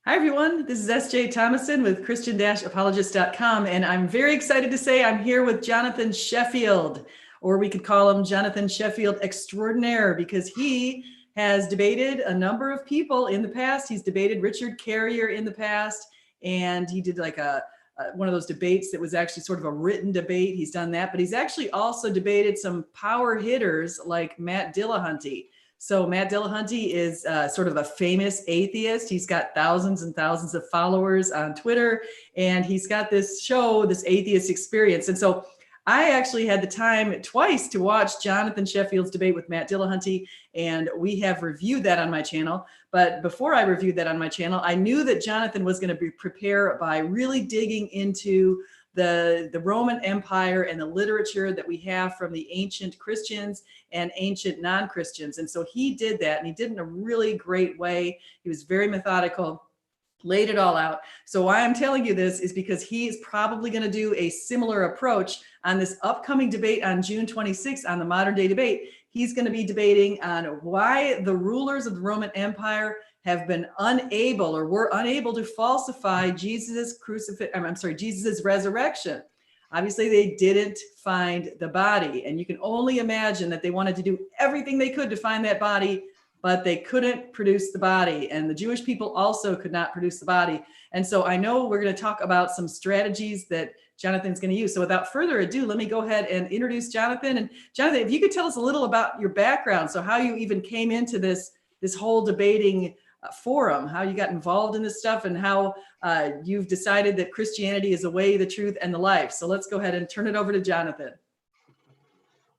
Hi, everyone. This is S.J. Thomason with Christian-Apologist.com, and I'm very excited to say I'm here with Jonathan Sheffield, or we could call him Jonathan Sheffield Extraordinaire, because he has debated a number of people in the past. He's debated Richard Carrier in the past, and he did like one of those debates that was actually sort of a written debate. He's done that, but he's actually also debated some power hitters like Matt Dillahunty. So Matt Dillahunty is sort of a famous atheist. He's got thousands and thousands of followers on Twitter, and he's got this show, this Atheist Experience. And so I actually had the time twice to watch Jonathan Sheffield's debate with Matt Dillahunty, and we have reviewed that on my channel. But before I reviewed that on my channel, I knew that Jonathan was going to prepare by really digging into the Roman Empire and the literature that we have from the ancient Christians and ancient non-Christians. And so he did that, and he did it in a really great way. He was very methodical, laid it all out. So why I'm telling you this is because he is probably going to do a similar approach on this upcoming debate on June 26th on the Modern Day Debate. He's going to be debating on why the rulers of the Roman Empire have been unable or were unable to falsify Jesus' resurrection. Obviously, they didn't find the body, and you can only imagine that they wanted to do everything they could to find that body, but they couldn't produce the body, and the Jewish people also could not produce the body. And so I know we're going to talk about some strategies that Jonathan's going to use. So without further ado, let me go ahead and introduce Jonathan. And Jonathan, if you could tell us a little about your background, so how you even came into this whole debating forum, how you got involved in this stuff, and how you've decided that Christianity is the way, the truth, and the life. So let's go ahead and turn it over to Jonathan.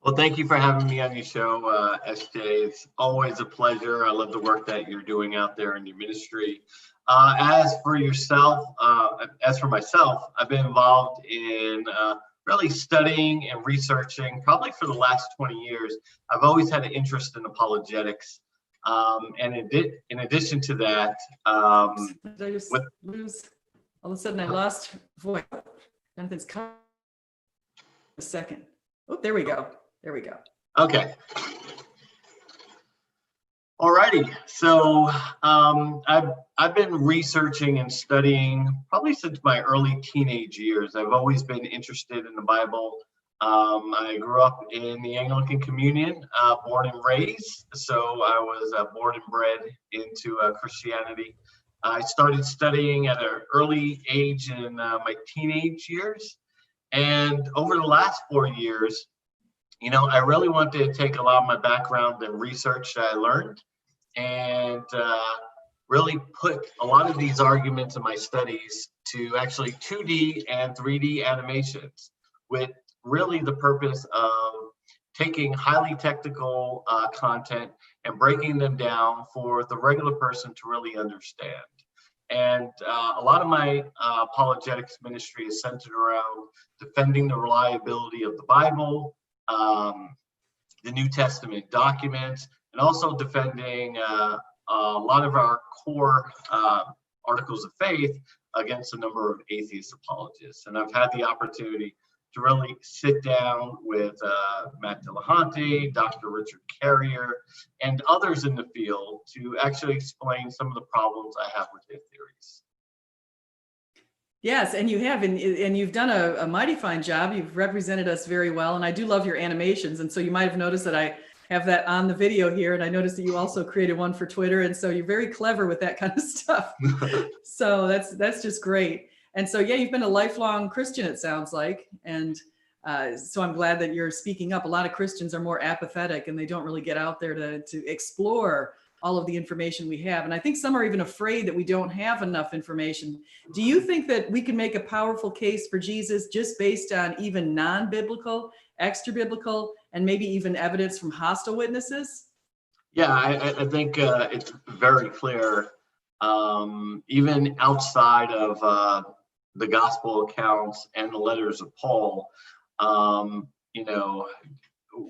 Well, thank you for having me on your show, SJ. It's always a pleasure. I love the work that you're doing out there in your ministry. As for myself, I've been involved in really studying and researching probably for the last 20 years. I've always had an interest in apologetics. And in addition to that, did I just lose? All of a sudden, I lost voice. Jonathan's coming. A second. Oh, there we go. There we go. Okay. Alrighty. So I've been researching and studying probably since my early teenage years. I've always been interested in the Bible. I grew up in the Anglican Communion, born and raised. So I was born and bred into Christianity. I started studying at an early age in my teenage years. And over the last 4 years, I really wanted to take a lot of my background and research that I learned and really put a lot of these arguments in my studies to actually 2D and 3D animations, with really the purpose of taking highly technical content and breaking them down for the regular person to really understand. And a lot of my apologetics ministry is centered around defending the reliability of the Bible, the New Testament documents, and also defending a lot of our core articles of faith against a number of atheist apologists. And I've had the opportunity to really sit down with Matt Dillahunty, Dr. Richard Carrier, and others in the field to actually explain some of the problems I have with their theories. Yes, and you have, and you've done a mighty fine job. You've represented us very well, and I do love your animations. And so you might have noticed that I have that on the video here, and I noticed that you also created one for Twitter, and so you're very clever with that kind of stuff. So that's just great. And so, yeah, you've been a lifelong Christian, it sounds like. And so I'm glad that you're speaking up. A lot of Christians are more apathetic, and they don't really get out there to explore all of the information we have. And I think some are even afraid that we don't have enough information. Do you think that we can make a powerful case for Jesus just based on even non-biblical, extra-biblical, and maybe even evidence from hostile witnesses? Yeah, I think it's very clear, even outside of the gospel accounts and the letters of Paul,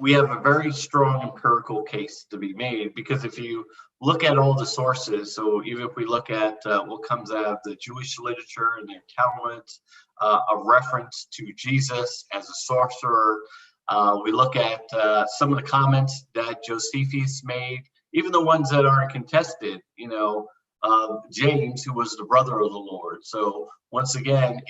we have a very strong empirical case to be made, because if you look at all the sources, so even if we look at what comes out of the Jewish literature and their Talmuds, a reference to Jesus as a sorcerer, we look at some of the comments that Josephus made, even the ones that aren't contested, James, who was the brother of the Lord. So once again,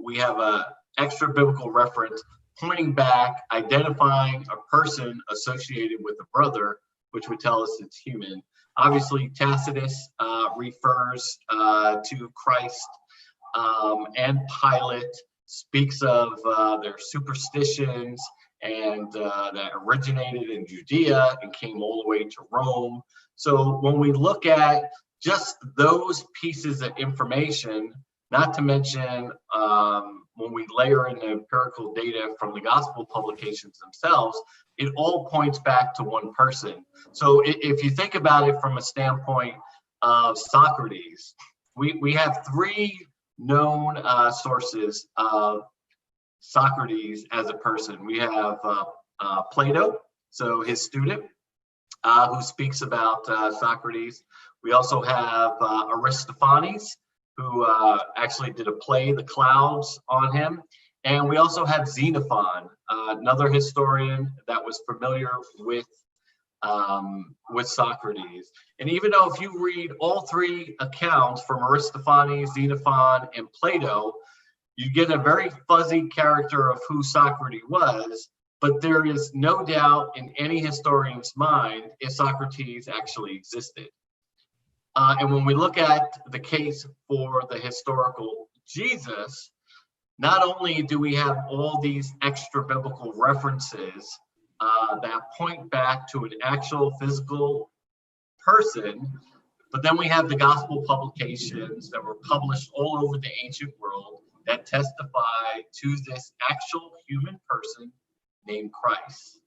we have a extra biblical reference pointing back, identifying a person associated with a brother, which would tell us it's human. Obviously, Tacitus refers to Christ, and Pilate speaks of their superstitions and that originated in Judea and came all the way to Rome. So when we look at just those pieces of information, not to mention when we layer in the empirical data from the gospel publications themselves, it all points back to one person. So if you think about it from a standpoint of Socrates, we have three known sources of Socrates as a person. We have Plato, so his student, who speaks about Socrates. We also have Aristophanes, who actually did a play, The Clouds, on him. And we also have Xenophon, another historian that was familiar with Socrates. And even though if you read all three accounts from Aristophanes, Xenophon, and Plato, you get a very fuzzy character of who Socrates was, but there is no doubt in any historian's mind if Socrates actually existed. And when we look at the case for the historical Jesus, not only do we have all these extra biblical references that point back to an actual physical person, but then we have the gospel publications that were published all over the ancient world that testify to this actual human person named Christ.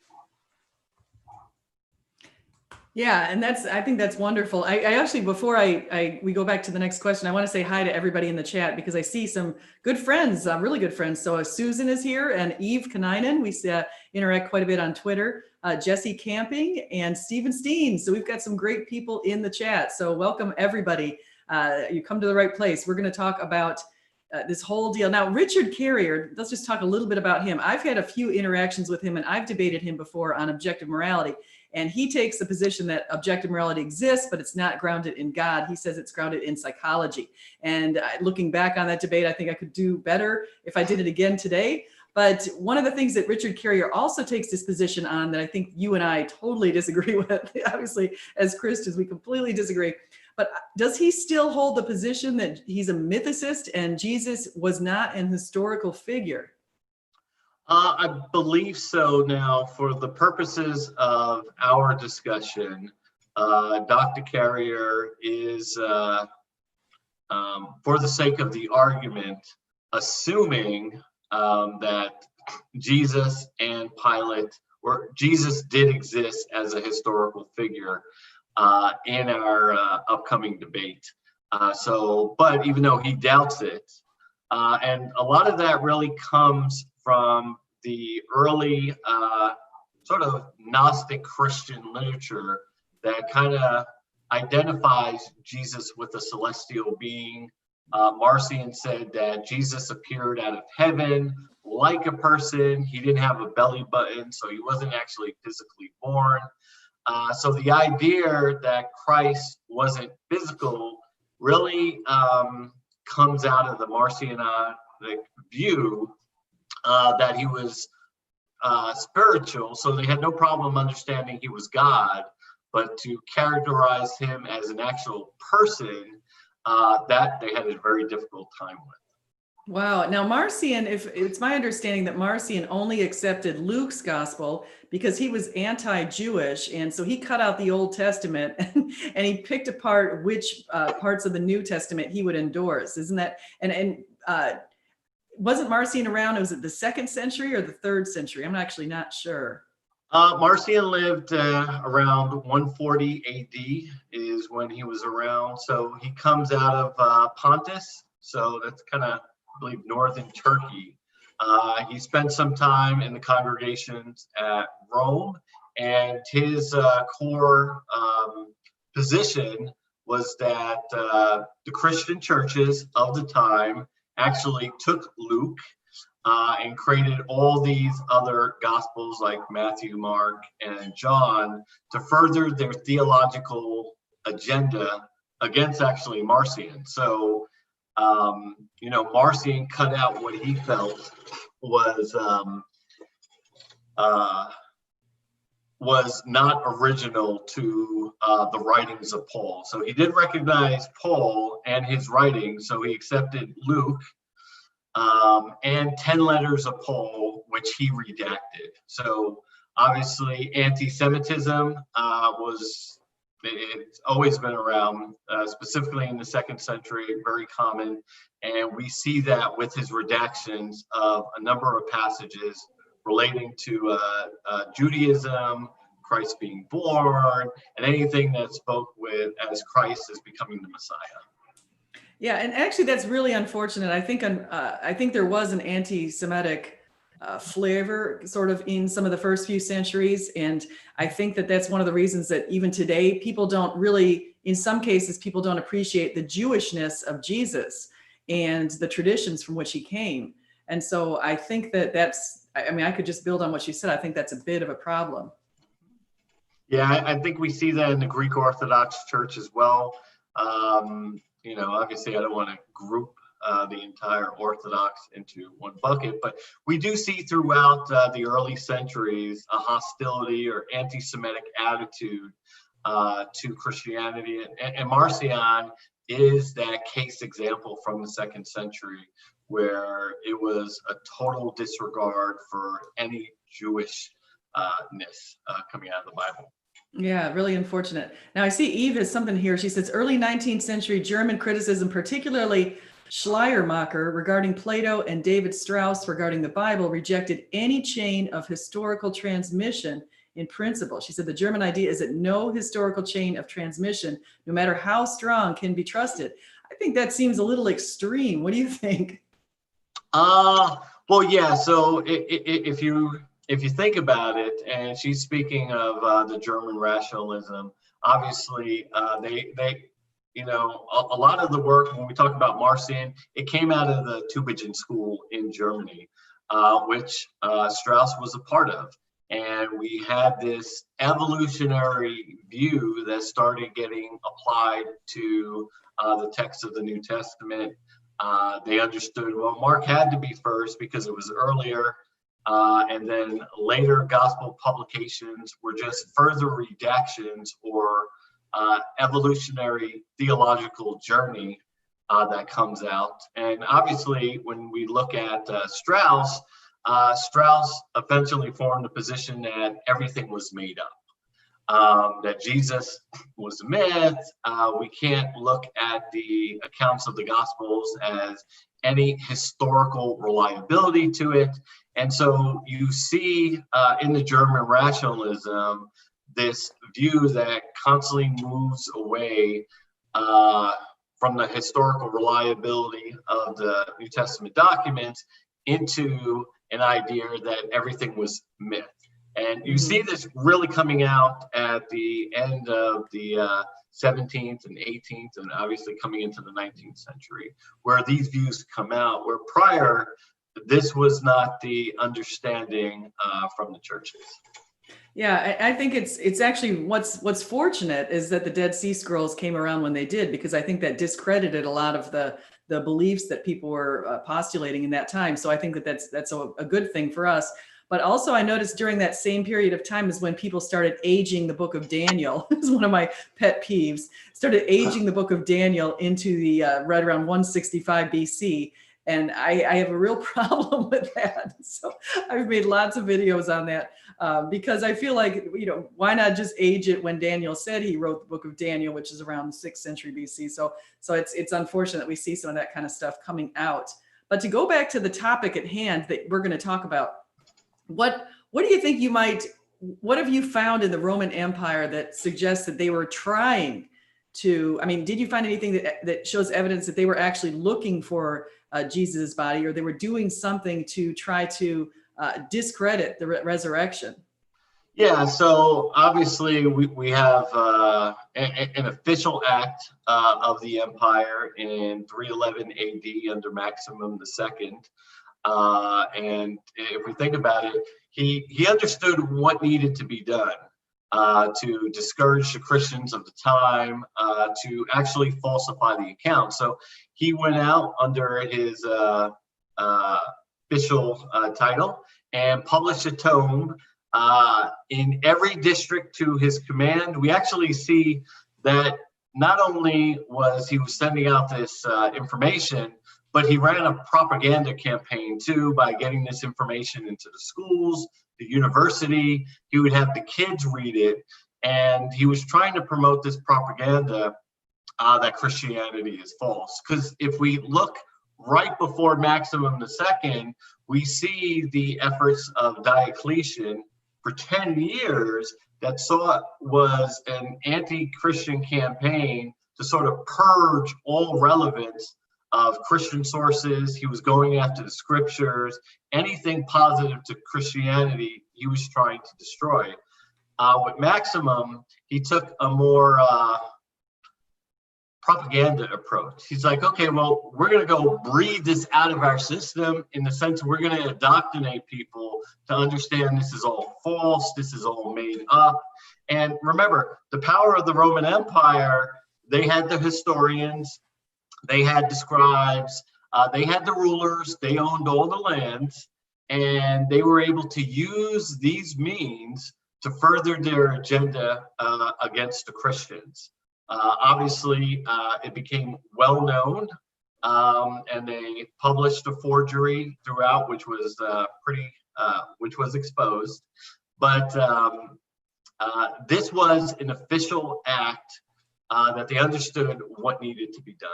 Yeah, and I think that's wonderful. I actually, before we go back to the next question, I want to say hi to everybody in the chat because I see some good friends, really good friends. So Susan is here and Eve Kaninen. We interact quite a bit on Twitter. Jesse Camping and Stephen Steen. So we've got some great people in the chat. So welcome everybody. You come to the right place. We're going to talk about this whole deal. Now, Richard Carrier, let's just talk a little bit about him. I've had a few interactions with him and I've debated him before on objective morality. And he takes the position that objective morality exists, but it's not grounded in God. He says it's grounded in psychology. And looking back on that debate, I think I could do better if I did it again today. But one of the things that Richard Carrier also takes this position on that I think you and I totally disagree with, obviously, as Christians, we completely disagree. But does he still hold the position that he's a mythicist and Jesus was not an historical figure? I believe so. Now, for the purposes of our discussion, Dr. Carrier is, for the sake of the argument, assuming that Jesus and Pilate, or Jesus did exist as a historical figure in our upcoming debate. But even though he doubts it, and a lot of that really comes from the early sort of Gnostic Christian literature that kind of identifies Jesus with a celestial being. Marcion said that Jesus appeared out of heaven like a person. He didn't have a belly button, so he wasn't actually physically born. So the idea that Christ wasn't physical really comes out of the Marcionic view that he was spiritual, so they had no problem understanding he was God, but to characterize him as an actual person, that they had a very difficult time with. Wow. Now, Marcion, if it's my understanding that Marcion only accepted Luke's gospel because he was anti-Jewish. And so he cut out the Old Testament and he picked apart which parts of the New Testament he would endorse. Isn't that? And wasn't Marcion around? Was it the 2nd century or the 3rd century? I'm actually not sure. Marcion lived around 140 AD is when he was around. So he comes out of Pontus. So that's kind of, I believe, northern Turkey. He spent some time in the congregations at Rome, and his core position was that the Christian churches of the time actually took Luke and created all these other gospels like Matthew, Mark, and John to further their theological agenda against actually Marcion. So, Marcion cut out what he felt was not original to the writings of Paul. So he did recognize Paul and his writings, so he accepted Luke and 10 letters of Paul, which he redacted. So obviously anti-Semitism it's always been around, specifically in the 2nd century, very common. And we see that with his redactions of a number of passages relating to Judaism, Christ being born, and anything that spoke with as Christ is becoming the Messiah. Yeah, and actually that's really unfortunate. I think there was an anti-Semitic flavor sort of in some of the first few centuries. And I think that that's one of the reasons that even today, people don't really, in some cases, people don't appreciate the Jewishness of Jesus and the traditions from which he came. And so I think that I could just build on what you said. I think that's a bit of a problem. Yeah, I think we see that in the Greek Orthodox Church as well. Obviously I don't want to group the entire Orthodox into one bucket, but we do see throughout the early centuries a hostility or anti-Semitic attitude to Christianity. And Marcion is that case example from the 2nd century where it was a total disregard for any Jewishness coming out of the Bible. Yeah, really unfortunate. Now I see Eve has something here. She says early 19th century German criticism, particularly Schleiermacher regarding Plato and David Strauss regarding the Bible, rejected any chain of historical transmission in principle. She said the German idea is that no historical chain of transmission, no matter how strong, can be trusted. I think that seems a little extreme. What do you think? Well, yeah. So if you think about it, and she's speaking of the German rationalism, obviously they a lot of the work, when we talk about Marcion, it came out of the Tübingen school in Germany, which Strauss was a part of. And we had this evolutionary view that started getting applied to the text of the New Testament. They understood, well, Mark had to be first because it was earlier. And then later gospel publications were just further redactions or evolutionary theological journey that comes out. And obviously, when we look at Strauss eventually formed the position that everything was made up, that Jesus was a myth. We can't look at the accounts of the Gospels as any historical reliability to it. And so you see in the German rationalism this view that constantly moves away from the historical reliability of the New Testament documents into an idea that everything was myth. And you see this really coming out at the end of the 17th and 18th, and obviously coming into the 19th century, where these views come out, where prior, this was not the understanding from the churches. Yeah, I think it's actually what's fortunate is that the Dead Sea Scrolls came around when they did, because I think that discredited a lot of the beliefs that people were postulating in that time. So I think that that's a good thing for us. But also I noticed during that same period of time is when people started aging the book of Daniel. It's one of my pet peeves. Started aging the book of Daniel into the right around 165 BC. And I have a real problem with that. So I've made lots of videos on that because I feel like, why not just age it when Daniel said he wrote the book of Daniel, which is around the 6th century BC. So it's unfortunate that we see some of that kind of stuff coming out. But to go back to the topic at hand that we're going to talk about, what do you think what have you found in the Roman Empire that suggests that they were trying to, did you find anything that shows evidence that they were actually looking for Jesus's body, or they were doing something to try to discredit the resurrection? Yeah, so obviously we have an official act of the empire in 311 AD under Maximum II. And if we think about it, he understood what needed to be done. to discourage the Christians of the time, to actually falsify the account. So he went out under his official title and published a tome in every district to his command. We actually see that not only was he sending out this information, but he ran a propaganda campaign too by getting this information into the schools, the university. He would have the kids read it, and he was trying to promote this propaganda that Christianity is false. Because if we look right before Maximum II, we see the efforts of Diocletian for 10 years that was an anti-Christian campaign to sort of purge all relevance of Christian sources. He was going after the scriptures, anything positive to Christianity, he was trying to destroy. With Maximum, he took a more propaganda approach. He's like, okay, well, we're going to go breathe this out of our system in the sense we're going to indoctrinate people to understand this is all false, this is all made up. And remember, the power of the Roman Empire, they had the historians, they had the scribes, they had the rulers, they owned all the lands, and they were able to use these means to further their agenda against the Christians. Obviously, it became well known, and they published a forgery throughout, which was which was exposed. But this was an official act that they understood what needed to be done.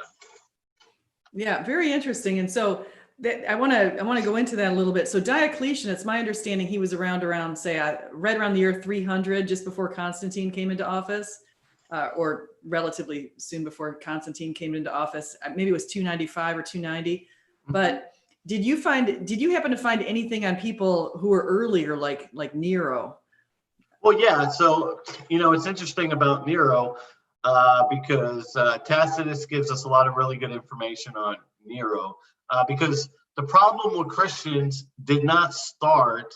Yeah, very interesting. And so I want to go into that a little bit. So Diocletian, it's my understanding he was around say right around the year 300, just before Constantine came into office. Or relatively soon before Constantine came into office. Maybe it was 295 or 290. But did you happen to find anything on people who were earlier, like Nero? Well, yeah. So, it's interesting about Nero because Tacitus gives us a lot of really good information on Nero because the problem with Christians did not start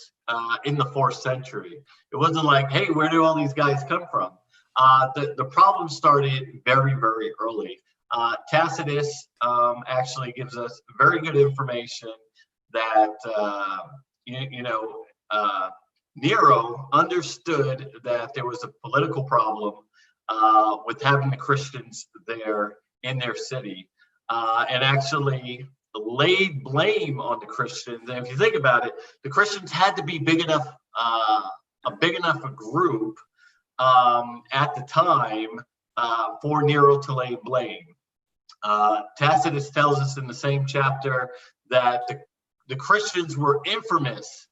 in the 4th century. It wasn't like, hey, where do all these guys come from? The problem started very, very early. Tacitus actually gives us very good information that, Nero understood that there was a political problem with having the Christians there in their city, and actually laid blame on the Christians. And if you think about it, the Christians had to be big enough, a group at the time for Nero to lay blame. Tacitus tells us in the same chapter that the Christians were infamous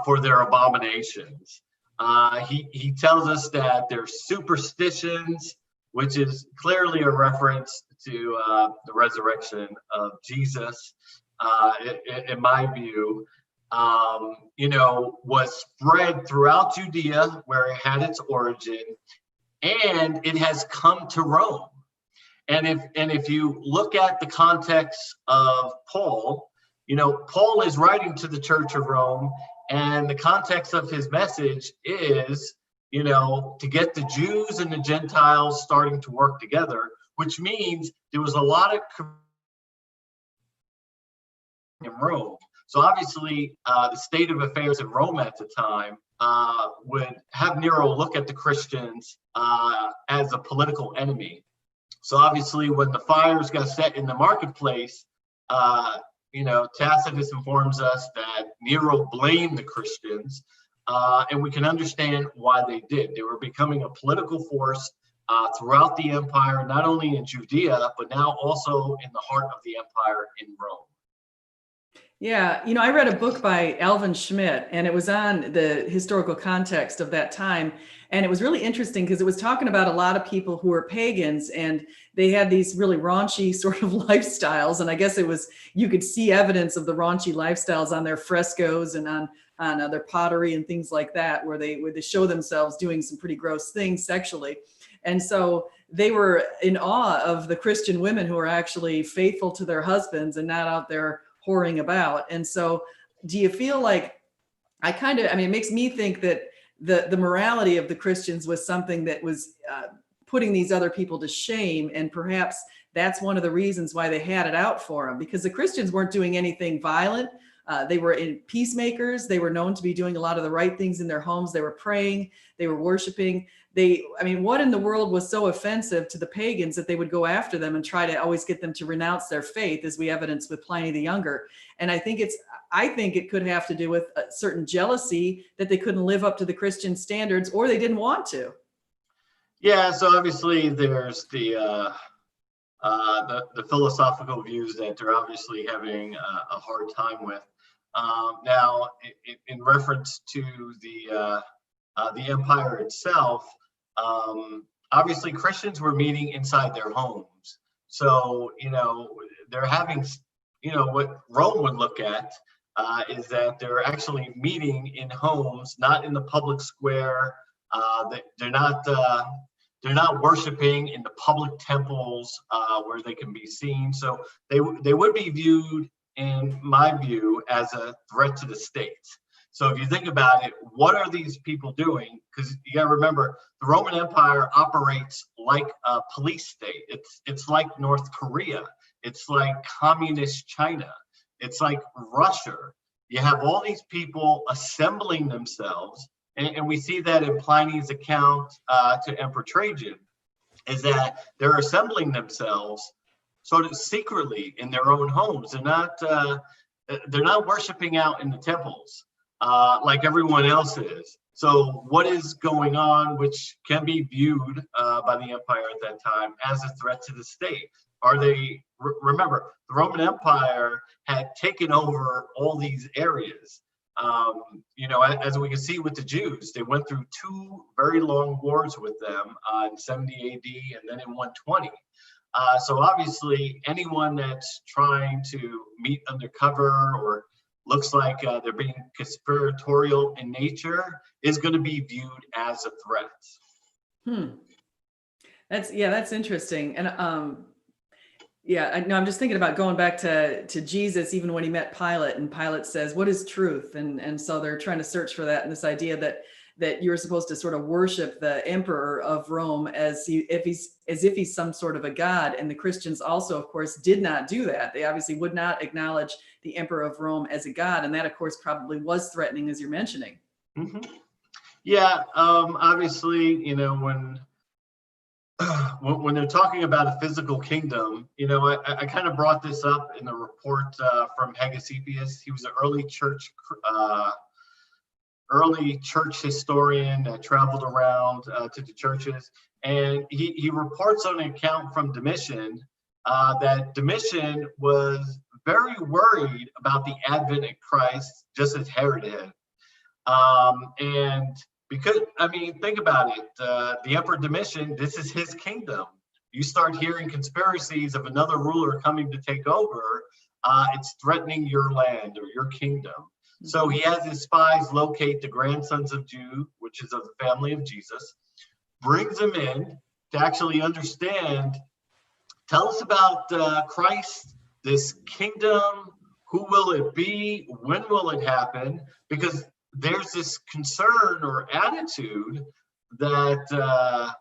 for their abominations. He tells us that their superstitions, which is clearly a reference to the resurrection of Jesus, in my view, was spread throughout Judea where it had its origin, and it has come to Rome. And if you look at the context of Paul, Paul is writing to the Church of Rome, and the context of his message is, to get the Jews and the Gentiles starting to work together, which means there was a lot of in Rome. So obviously, the state of affairs in Rome at the time would have Nero look at the Christians as a political enemy. So obviously, when the fires got set in the marketplace, Tacitus informs us that Nero blamed the Christians, and we can understand why they did. They were becoming a political force throughout the empire, not only in Judea, but now also in the heart of the empire in Rome. Yeah, I read a book by Alvin Schmidt, and it was on the historical context of that time. And it was really interesting because it was talking about a lot of people who were pagans, and they had these really raunchy sort of lifestyles. And I guess you could see evidence of the raunchy lifestyles on their frescoes and on their pottery and things like that, where they show themselves doing some pretty gross things sexually. And so they were in awe of the Christian women who are actually faithful to their husbands and not out there whoring about. And so do you feel like it makes me think that the morality of the Christians was something that was putting these other people to shame. And perhaps that's one of the reasons why they had it out for them, because the Christians weren't doing anything violent. They were peacemakers. They were known to be doing a lot of the right things in their homes. They were praying, they were worshiping. What in the world was so offensive to the pagans that they would go after them and try to always get them to renounce their faith, as we evidence with Pliny the Younger. And I think it could have to do with a certain jealousy that they couldn't live up to the Christian standards, or they didn't want to. Yeah, so obviously there's the philosophical views that they're obviously having a hard time with. Now, in reference to the empire itself, obviously Christians were meeting inside their homes. So, they're having, what Rome would look at is that they're actually meeting in homes, not in the public square. They're not worshiping in the public temples where they can be seen. So they would be viewed, in my view, as a threat to the state. So if you think about it, what are these people doing? Because you got to remember, the Roman Empire operates like a police state. It's like North Korea. It's like communist China. It's like Russia. You have all these people assembling themselves, and we see that in Pliny's account to Emperor Trajan, is that they're assembling themselves sort of secretly in their own homes. They're not worshiping out in the temples like everyone else is. So what is going on, which can be viewed by the empire at that time as a threat to the state? Remember, the Roman Empire had taken over all these areas. As we can see with the Jews, they went through two very long wars with them in 70 AD and then in 120. So obviously, anyone that's trying to meet undercover or looks like they're being conspiratorial in nature is going to be viewed as a threat. That's interesting. And I'm just thinking about going back to Jesus, even when he met Pilate, and Pilate says, "What is truth?" And so they're trying to search for that, and this idea that you're supposed to sort of worship the emperor of Rome as if he's some sort of a god. And the Christians also, of course, did not do that. They obviously would not acknowledge the emperor of Rome as a god, and that, of course, probably was threatening, as you're mentioning. Mm-hmm. Yeah, obviously, when they're talking about a physical kingdom, I kind of brought this up in the report from Hegesippus. He was an early church historian that traveled around to the churches, and he reports on an account from Domitian that Domitian was very worried about the advent of Christ, just as Herod had. And because, think about it, the Emperor Domitian, this is his kingdom. You start hearing conspiracies of another ruler coming to take over, it's threatening your land or your kingdom. Mm-hmm. So he has his spies locate the grandsons of Jude, which is of the family of Jesus, brings them in to actually understand, tell us about Christ, this kingdom, who will it be, when will it happen? Because there's this concern or attitude that,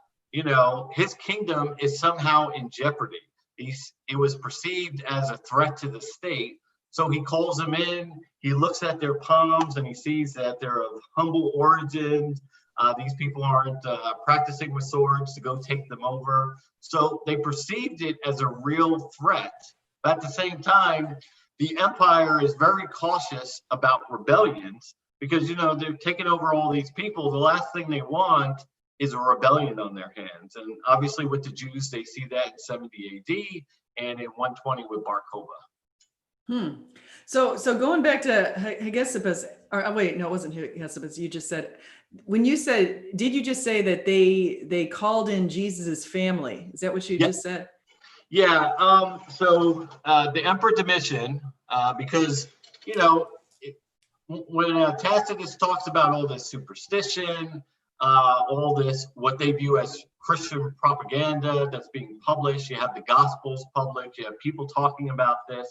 his kingdom is somehow in jeopardy. It was perceived as a threat to the state. So he calls them in, he looks at their palms, and he sees that they're of humble origins. These people aren't practicing with swords to go take them over. So they perceived it as a real threat. But at the same time, the empire is very cautious about rebellions because, they're taking over all these people. The last thing they want is a rebellion on their hands. And obviously with the Jews, they see that in 70 AD and in 120 with Bar Kokhba. So going back to Hegesippus, or wait, no, it wasn't Hegesippus. You just said, did you just say that they called in Jesus's family? Is that what you just said? Yeah. So the Emperor Domitian, because, when Tacitus talks about all this superstition, all this, what they view as Christian propaganda that's being published. You have the Gospels published. You have people talking about this.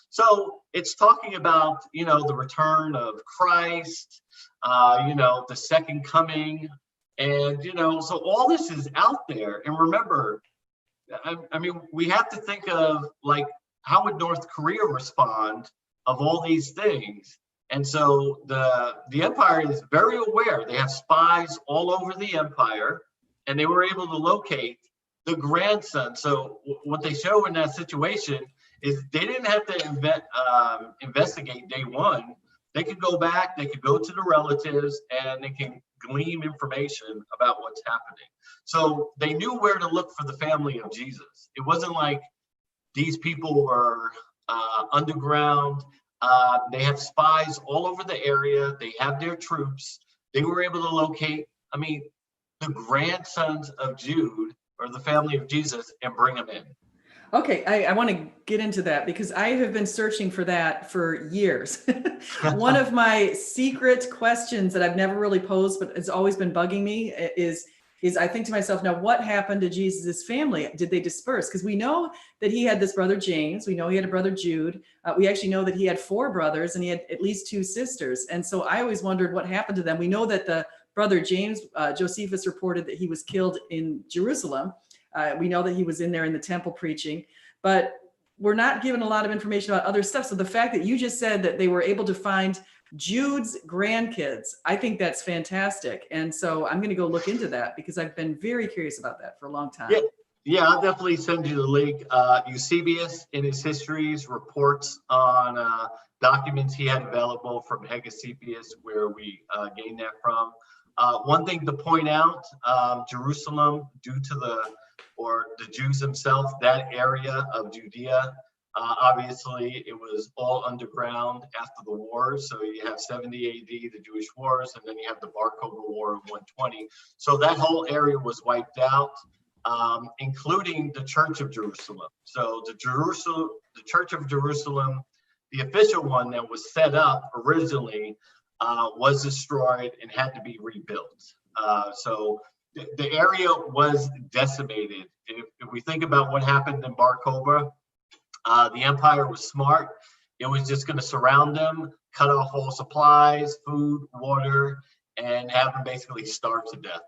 So it's talking about, the return of Christ, the second coming. And, so all this is out there. And remember, I mean, we have to think of like, how would North Korea respond of all these things? And so the empire is very aware. They have spies all over the empire, and they were able to locate the grandson. So what they show in that situation is they didn't have to investigate day one. They could go back, they could go to the relatives, and they can glean information about what's happening. So they knew where to look for the family of Jesus. It wasn't like these people were underground. They have spies all over the area. They have their troops. They were able to locate, the grandsons of Jude, or the family of Jesus, and bring them in. Okay, I want to get into that because I have been searching for that for years. One of my secret questions that I've never really posed, but it's always been bugging me is I think to myself, now what happened to Jesus's family? Did they disperse? Because we know that he had this brother James. We know he had a brother Jude. We actually know that he had 4 brothers and he had at least 2 sisters. And so I always wondered what happened to them. We know that the brother James, Josephus reported that he was killed in Jerusalem. We know that he was in there in the temple preaching, but we're not given a lot of information about other stuff. So the fact that you just said that they were able to find Jude's grandkids, I think that's fantastic. And so I'm going to go look into that because I've been very curious about that for a long time. Yeah, I'll definitely send you the link. Eusebius in his histories reports on documents he had available from Hegesippus, where we gained that from. One thing to point out, Jerusalem, due to the Jews themselves, that area of Judea, obviously it was all underground after the wars. So you have 70 AD, the Jewish wars, and then you have the Bar Kokhba War of 120. So that whole area was wiped out, including the Church of Jerusalem. So the Church of Jerusalem, the official one that was set up originally, was destroyed and had to be rebuilt. So the area was decimated. If we think about what happened in Bar Kokhba, the empire was smart. It was just going to surround them, cut off all supplies, food, water, and have them basically starve to death.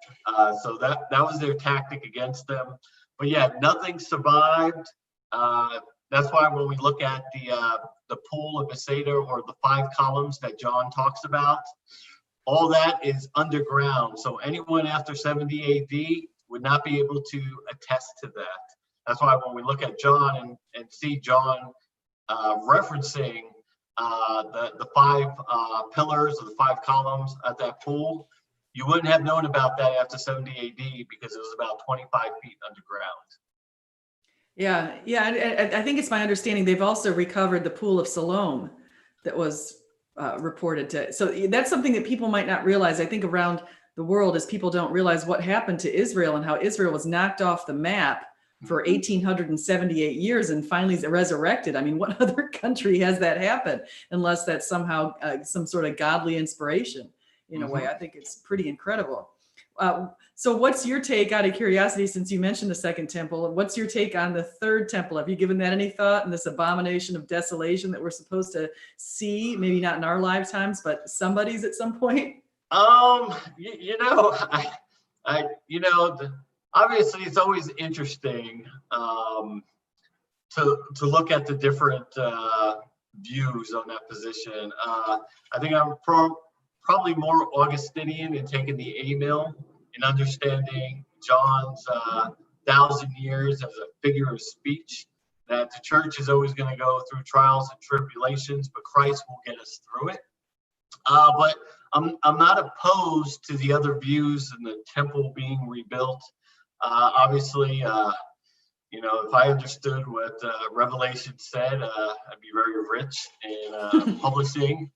So that was their tactic against them. But yeah, nothing survived. That's why when we look at the pool of Bethsaida, or the 5 columns that John talks about, all that is underground. So anyone after 70 AD would not be able to attest to that. That's why when we look at John and see John referencing the 5 pillars or the 5 columns at that pool, you wouldn't have known about that after 70 AD because it was about 25 feet underground. Yeah. I think it's my understanding they've also recovered the pool of Siloam that was reported to. So that's something that people might not realize. I think around the world is people don't realize what happened to Israel and how Israel was knocked off the map for 1878 years and finally resurrected. I mean, what other country has that happen unless that's somehow some sort of godly inspiration in a way? I think it's pretty incredible. So what's your take, out of curiosity, since you mentioned the second temple, what's your take on the third temple? Have you given that any thought, and this abomination of desolation that we're supposed to see, maybe not in our lifetimes, but somebody's at some point? Obviously it's always interesting to look at the different views on that position. I think I'm probably more Augustinian in taking the A-mill and understanding John's 1,000 years as a figure of speech, that the church is always going to go through trials and tribulations, but Christ will get us through it. But I'm not opposed to the other views and the temple being rebuilt. Obviously, if I understood what Revelation said, I'd be very rich in publishing.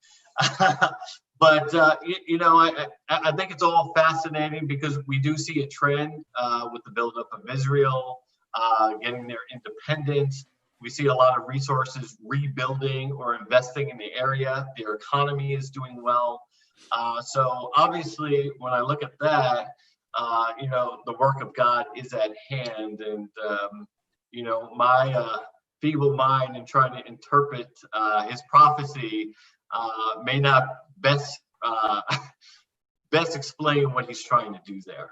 But I think it's all fascinating because we do see a trend with the buildup of Israel, getting their independence. We see a lot of resources rebuilding or investing in the area. Their economy is doing well. So obviously, when I look at that, the work of God is at hand. And, my feeble mind in trying to interpret his prophecy may not best explain what he's trying to do there.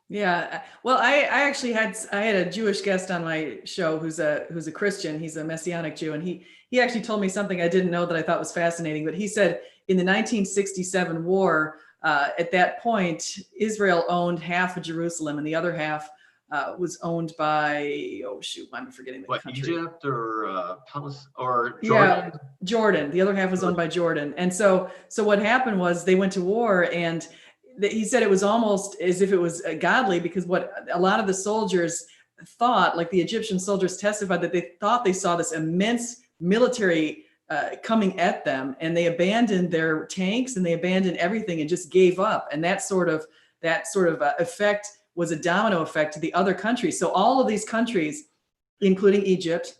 Yeah. Well, I actually had a Jewish guest on my show who's a Christian. He's a Messianic Jew, and he actually told me something I didn't know that I thought was fascinating. But he said in the 1967 war, at that point, Israel owned half of Jerusalem, and the other half was owned by, I'm forgetting the country. Egypt or Palestine or Jordan? Yeah, Jordan. The other half was owned by Jordan. And so what happened was they went to war, and he said it was almost as if it was godly, because what a lot of the soldiers thought, like the Egyptian soldiers testified, that they thought they saw this immense military coming at them, and they abandoned their tanks and they abandoned everything and just gave up. And that sort of effect was a domino effect to the other countries. So all of these countries, including Egypt,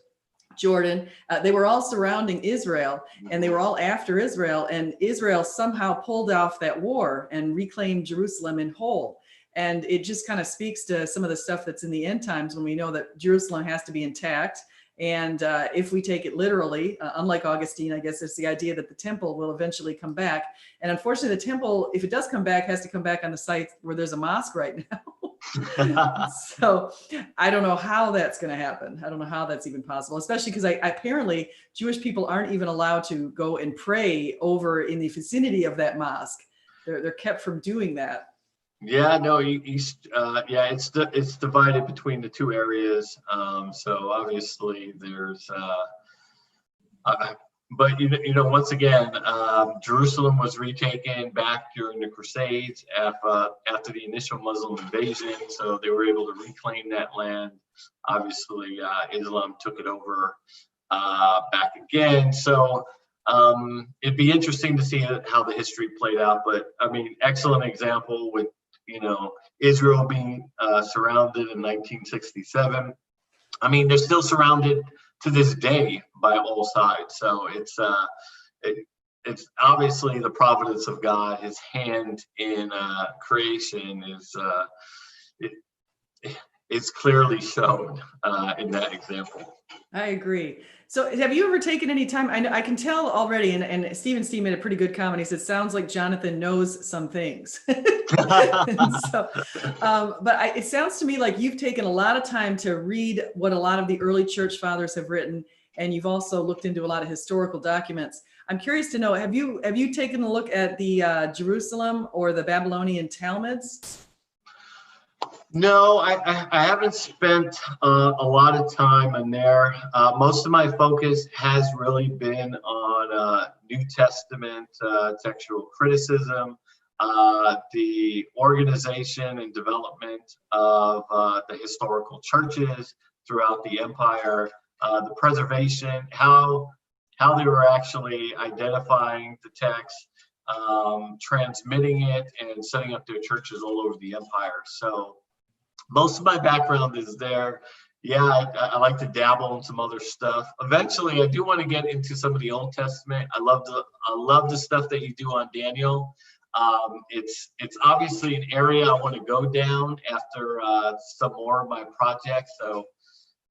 Jordan, they were all surrounding Israel, and they were all after Israel, and Israel somehow pulled off that war and reclaimed Jerusalem in whole. And it just kind of speaks to some of the stuff that's in the end times, when we know that Jerusalem has to be intact. And if we take it literally, unlike Augustine, I guess it's the idea that the temple will eventually come back. And unfortunately, the temple, if it does come back, has to come back on the site where there's a mosque right now. So I don't know how that's going to happen. I don't know how that's even possible, especially because apparently Jewish people aren't even allowed to go and pray over in the vicinity of that mosque. They're kept from doing that. Yeah, no, it's divided between the two areas. So obviously there's, but once again, Jerusalem was retaken back during the Crusades after the initial Muslim invasion. So they were able to reclaim that land. Obviously, Islam took it over back again. So it'd be interesting to see how the history played out. But I mean, excellent example with Israel being surrounded in 1967. I mean, they're still surrounded to this day by all sides. So it's obviously the providence of God. His hand in creation is clearly shown in that example. I agree. So have you ever taken any time? I can tell already, and Stephen Steve made a pretty good comment. He said, sounds like Jonathan knows some things. So, but it sounds to me like you've taken a lot of time to read what a lot of the early church fathers have written, and you've also looked into a lot of historical documents. I'm curious to know, have you taken a look at the Jerusalem or the Babylonian Talmuds? No, I haven't spent a lot of time in there. Most of my focus has really been on New Testament textual criticism, the organization and development of the historical churches throughout the empire, the preservation, how they were actually identifying the text, transmitting it, and setting up their churches all over the empire. So most of my background is there. Yeah, I like to dabble in some other stuff. Eventually, I do want to get into some of the Old Testament. I love the stuff that you do on Daniel. It's obviously an area I want to go down after some more of my projects. So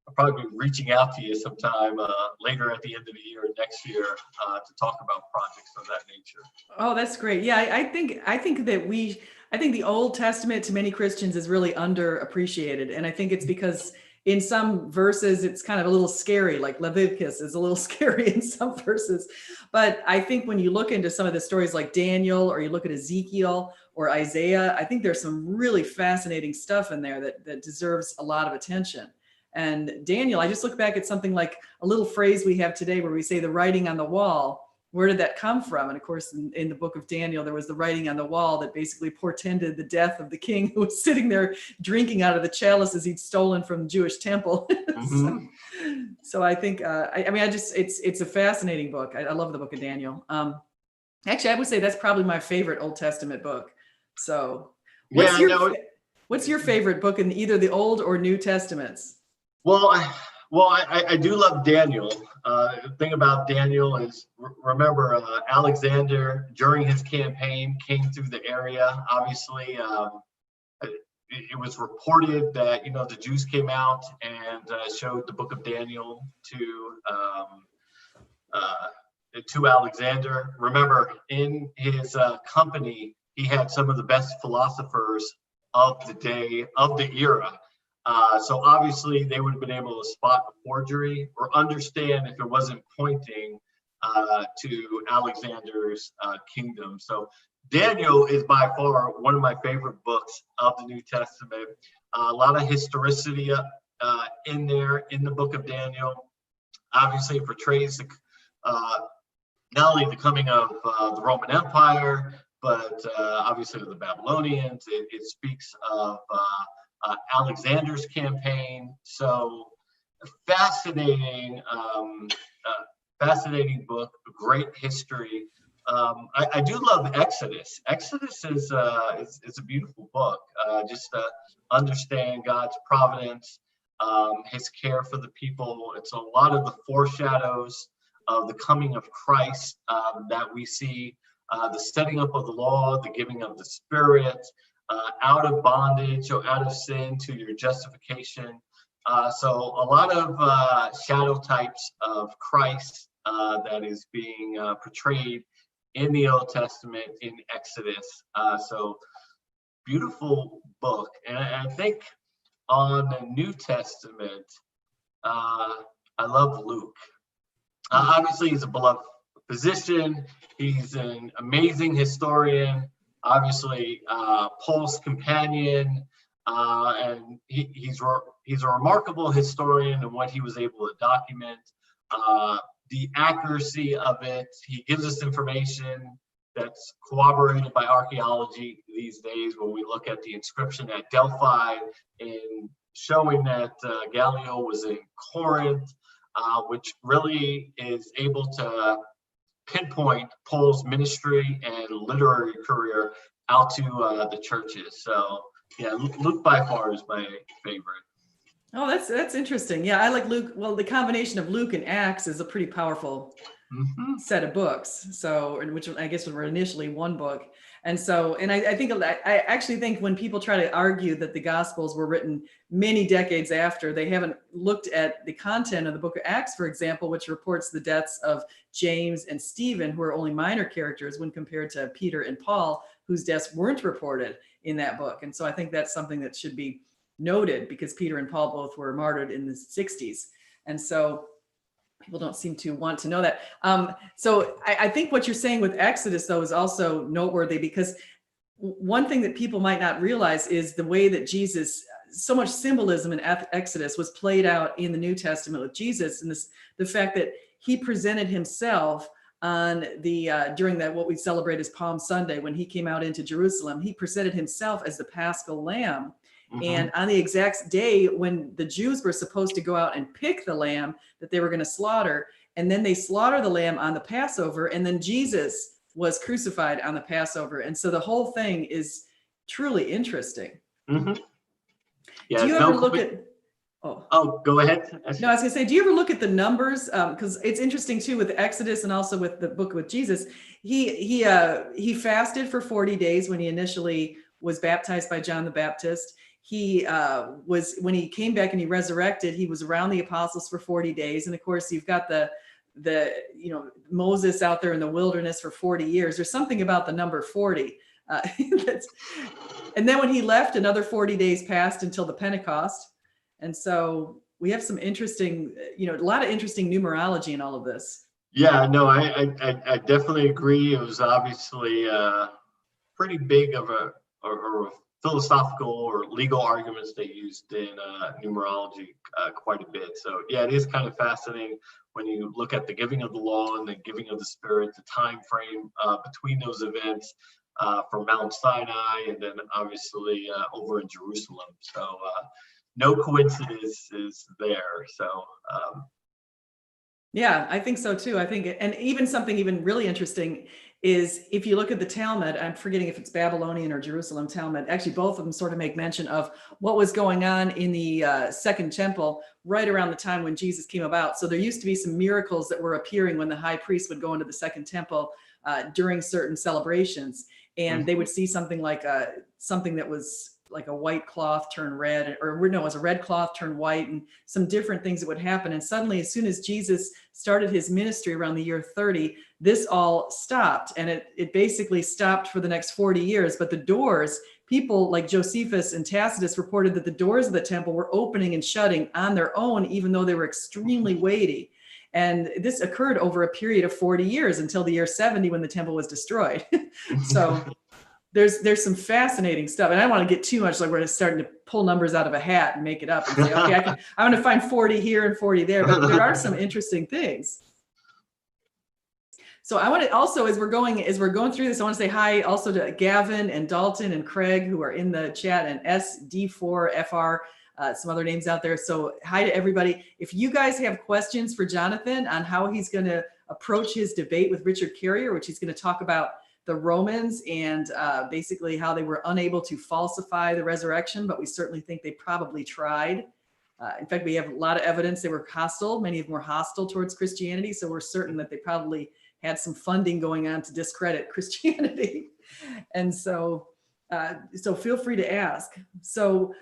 I'll probably be reaching out to you sometime later at the end of the year, next year, to talk about projects of that nature. Oh, that's great. Yeah, I think the Old Testament to many Christians is really underappreciated. And I think it's because in some verses, it's kind of a little scary, like Leviticus is a little scary in some verses. But I think when you look into some of the stories like Daniel, or you look at Ezekiel or Isaiah, I think there's some really fascinating stuff in there that deserves a lot of attention. And Daniel, I just look back at something like a little phrase we have today where we say the writing on the wall. Where did that come from? And of course, in the book of Daniel, there was the writing on the wall that basically portended the death of the king who was sitting there drinking out of the chalices he'd stolen from the Jewish temple. Mm-hmm. So I think, it's a fascinating book. I love the book of Daniel. Actually, I would say that's probably my favorite Old Testament book. So what's your favorite book in either the Old or New Testaments? Well, I do love Daniel. The thing about Daniel is, remember, Alexander, during his campaign, came through the area. Obviously, it was reported that, the Jews came out and showed the book of Daniel to Alexander. Remember, in his company, he had some of the best philosophers of the day, of the era. So obviously they would have been able to spot a forgery or understand if it wasn't pointing to Alexander's kingdom. So Daniel is by far one of my favorite books of the New Testament. A lot of historicity in there in the book of Daniel. Obviously, it portrays not only the coming of the Roman Empire, but obviously of the Babylonians. It speaks of Alexander's campaign. So fascinating, fascinating book, great history. I do love Exodus. Exodus is a beautiful book. Just to understand God's providence, his care for the people. It's a lot of the foreshadows of the coming of Christ that we see, the setting up of the law, the giving of the Spirit, out of bondage or out of sin to your justification. So a lot of shadow types of Christ that is being portrayed in the Old Testament, in Exodus. So beautiful book. And I think on the New Testament, I love Luke. Obviously, he's a beloved physician. He's an amazing historian. Obviously, Paul's companion, and he's a remarkable historian in what he was able to document. The accuracy of it, he gives us information that's corroborated by archaeology these days when we look at the inscription at Delphi and showing that Gallio was in Corinth, which really is able to pinpoint Paul's ministry and literary career out to the churches. So yeah, Luke by far is my favorite. Oh, that's interesting. Yeah, I like Luke. Well, the combination of Luke and Acts is a pretty powerful set of books. So, which I guess were initially one book. And so, and I actually think when people try to argue that the Gospels were written many decades after, they haven't looked at the content of the book of Acts, for example, which reports the deaths of James and Stephen, who are only minor characters when compared to Peter and Paul, whose deaths weren't reported in that book. And so I think that's something that should be noted, because Peter and Paul both were martyred in the 60s. And so people don't seem to want to know that. So I think what you're saying with Exodus, though, is also noteworthy, because one thing that people might not realize is the way that Jesus, so much symbolism in Exodus was played out in the New Testament with Jesus, and the fact that he presented himself on the during that what we celebrate as Palm Sunday, when he came out into Jerusalem, he presented himself as the Paschal Lamb. And on the exact day when the Jews were supposed to go out and pick the lamb that they were going to slaughter, and then they slaughter the lamb on the Passover, and then Jesus was crucified on the Passover. And so the whole thing is truly interesting. Yeah, do you ever look at... Oh, go ahead. No, I was going to say, do you ever look at the numbers? Because it's interesting too with Exodus and also with the book with Jesus. He fasted for 40 days when he initially was baptized by John the Baptist. He when he came back and he resurrected, he was around the apostles for 40 days. And of course, you've got the Moses out there in the wilderness for 40 years. There's something about the number 40. And then when he left, another 40 days passed until the Pentecost. And so we have some interesting, a lot of interesting numerology in all of this. Yeah, no, I definitely agree. It was obviously pretty big of a philosophical or legal arguments they used in numerology quite a bit. So yeah, it is kind of fascinating when you look at the giving of the law and the giving of the Spirit, the time frame between those events from Mount Sinai and then obviously over in Jerusalem. So no coincidence is there. So yeah, I think so too. I think, and even something even really interesting is if you look at the Talmud, I'm forgetting if it's Babylonian or Jerusalem Talmud, actually both of them sort of make mention of what was going on in the Second Temple right around the time when Jesus came about. So there used to be some miracles that were appearing when the high priest would go into the Second Temple during certain celebrations. And they would see something like something that was like a white cloth turn red, or no, it was a red cloth turn white, and some different things that would happen. And suddenly, as soon as Jesus started his ministry around the year 30, this all stopped. And it basically stopped for the next 40 years. But the doors, people like Josephus and Tacitus reported that the doors of the temple were opening and shutting on their own, even though they were extremely weighty. And this occurred over a period of 40 years until the year 70 when the temple was destroyed. So there's some fascinating stuff. And I don't want to get too much like we're starting to pull numbers out of a hat and make it up and say, okay, I'm going to find 40 here and 40 there. But there are some interesting things. So I want to also, as we're going through this, I want to say hi also to Gavin and Dalton and Craig, who are in the chat, and SD4FR, some other names out there. So hi to everybody. If you guys have questions for Jonathan on how he's going to approach his debate with Richard Carrier, which he's going to talk about the Romans and basically how they were unable to falsify the resurrection, but we certainly think they probably tried. In fact, we have a lot of evidence they were hostile. Many of them were hostile towards Christianity. So we're certain that they probably had some funding going on to discredit Christianity. And so feel free to ask. So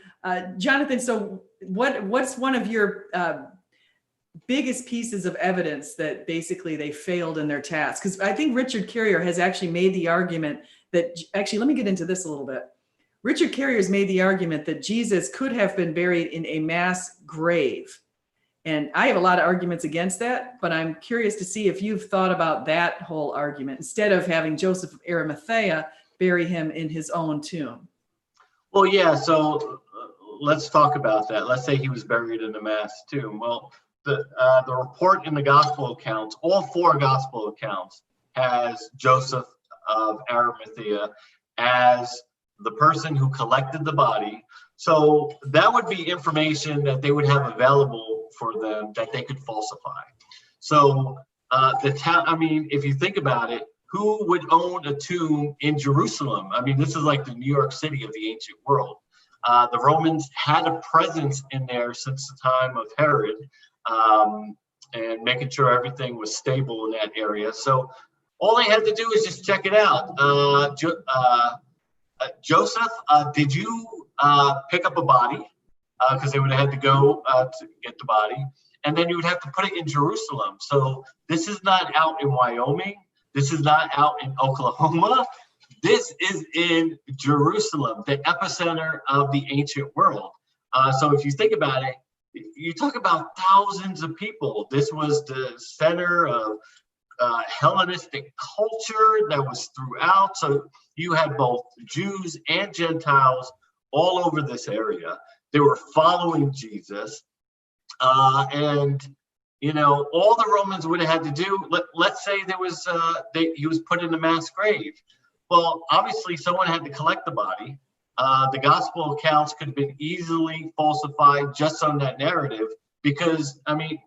Jonathan, so what's one of your biggest pieces of evidence that basically they failed in their task? Because I think Richard Carrier has actually made the argument that, actually, let me get into this a little bit. Richard Carrier has made the argument that Jesus could have been buried in a mass grave. And I have a lot of arguments against that, but I'm curious to see if you've thought about that whole argument instead of having Joseph of Arimathea bury him in his own tomb. Well, yeah, so let's talk about that. Let's say he was buried in a mass tomb. Well, the report in the gospel accounts, all four gospel accounts, has Joseph of Arimathea as the person who collected the body. So that would be information that they would have available for them that they could falsify. So if you think about it, who would own a tomb in Jerusalem? I mean, this is like the New York City of the ancient world. The Romans had a presence in there since the time of Herod, and making sure everything was stable in that area. So all they had to do is just check it out. Joseph, did you pick up a body? Because they would have had to go to get the body. And then you would have to put it in Jerusalem. So this is not out in Wyoming. This is not out in Oklahoma. This is in Jerusalem, the epicenter of the ancient world. So if you think about it, you talk about thousands of people. This was the center of Hellenistic culture that was throughout. So you had both Jews and Gentiles all over this area. They were following Jesus. And, you know, all the Romans would have had to do, let's say there was, he was put in a mass grave. Well, obviously someone had to collect the body. The gospel accounts could have been easily falsified just on that narrative because, I mean,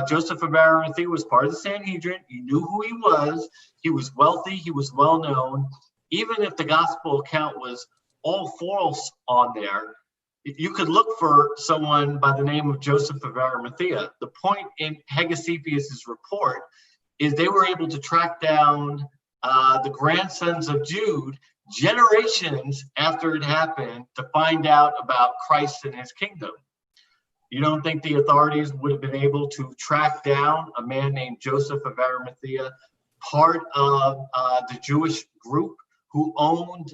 Joseph of Arimathea was part of the Sanhedrin. You knew who he was. He was wealthy. He was well known. Even if the gospel account was all false on there, you could look for someone by the name of Joseph of Arimathea. The point in Hegesippus' report is they were able to track down the grandsons of Jude generations after it happened to find out about Christ and his kingdom. You don't think the authorities would have been able to track down a man named Joseph of Arimathea, part of the Jewish group who owned,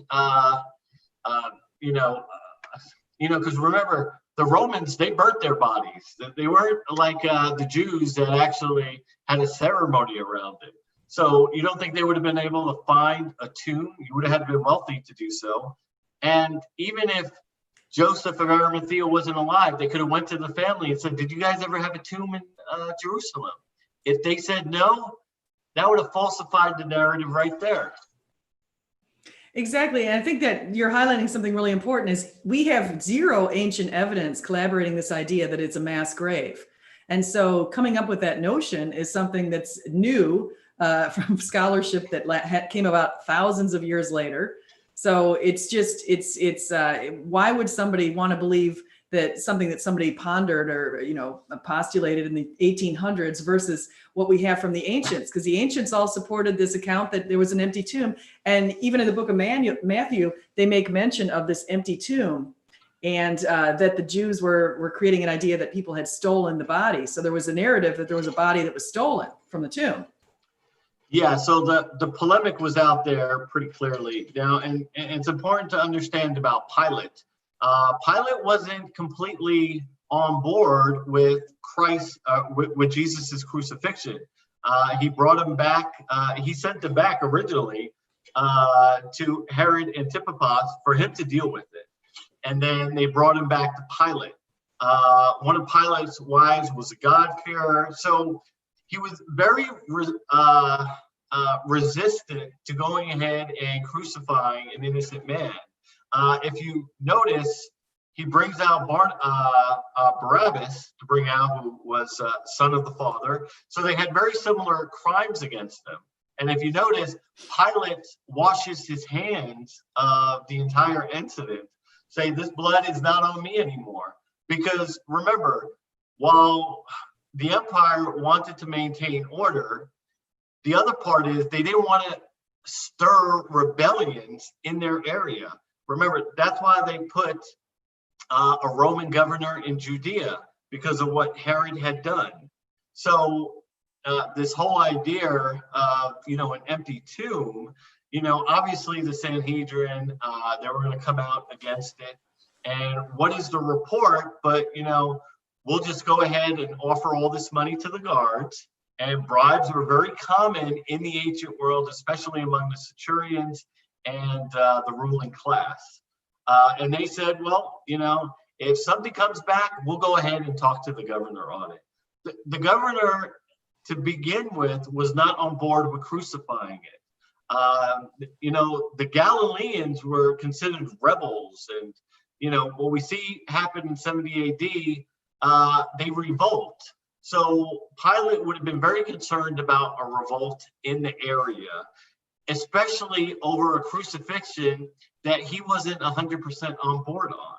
because remember, the Romans, they burnt their bodies. They weren't like the Jews that actually had a ceremony around it. So you don't think they would have been able to find a tomb? You would have had to be wealthy to do so. And even if Joseph of Arimathea wasn't alive, they could have went to the family and said, did you guys ever have a tomb in Jerusalem? If they said no, that would have falsified the narrative right there. Exactly. And I think that you're highlighting something really important is we have zero ancient evidence collaborating this idea that it's a mass grave. And so coming up with that notion is something that's new from scholarship that came about thousands of years later. So it's just, why would somebody want to believe that something that somebody pondered or, postulated in the 1800s versus what we have from the ancients, because the ancients all supported this account that there was an empty tomb. And even in the book of Matthew, they make mention of this empty tomb, and that the Jews were creating an idea that people had stolen the body. So there was a narrative that there was a body that was stolen from the tomb. Yeah, so the polemic was out there pretty clearly. Now, and it's important to understand about Pilate. Pilate wasn't completely on board with Christ, with Jesus's crucifixion. He brought him back. He sent him back originally to Herod Antipas for him to deal with it, and then they brought him back to Pilate. One of Pilate's wives was a God-fearer, so he was very resistant to going ahead and crucifying an innocent man. If you notice, he brings out Barabbas to bring out, who was son of the father. So they had very similar crimes against them. And if you notice, Pilate washes his hands of the entire incident, saying, "This blood is not on me anymore." Because remember, while the empire wanted to maintain order, the other part is they didn't want to stir rebellions in their area. Remember, that's why they put a Roman governor in Judea, because of what Herod had done. So this whole idea of, an empty tomb, obviously the Sanhedrin, they were going to come out against it. And what is the report? But, we'll just go ahead and offer all this money to the guards. And bribes were very common in the ancient world, especially among the centurions and the ruling class. And they said, well, if something comes back, we'll go ahead and talk to the governor on it. The governor, to begin with, was not on board with crucifying it. The Galileans were considered rebels. And, what we see happen in 70 AD, they revolt. So Pilate would have been very concerned about a revolt in the area, especially over a crucifixion that he wasn't 100% on board on.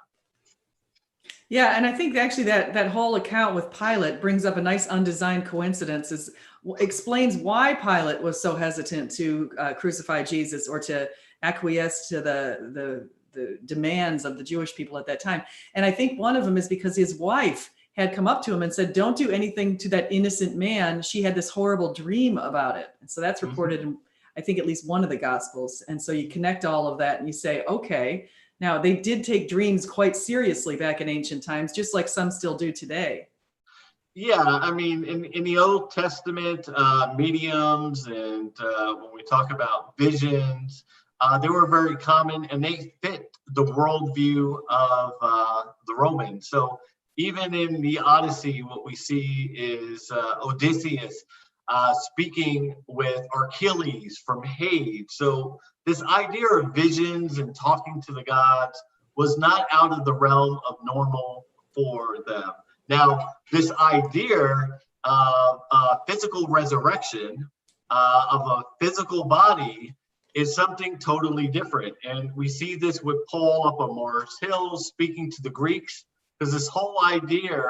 Yeah, and I think actually that whole account with Pilate brings up a nice undesigned coincidence, explains why Pilate was so hesitant to crucify Jesus or to acquiesce to the demands of the Jewish people at that time. And I think one of them is because his wife had come up to him and said, "Don't do anything to that innocent man. She had this horrible dream about it." And so that's reported in, I think, at least one of the Gospels. And so you connect all of that and you say, okay, now they did take dreams quite seriously back in ancient times, just like some still do today. Yeah, I mean, in the Old Testament, mediums and when we talk about visions, they were very common, and they fit the worldview of the Romans. So even in the Odyssey, what we see is Odysseus speaking with Achilles from Hades. So this idea of visions and talking to the gods was not out of the realm of normal for them. Now, this idea of physical resurrection of a physical body is something totally different. And we see this with Paul up on Mars Hill speaking to the Greeks, because this whole idea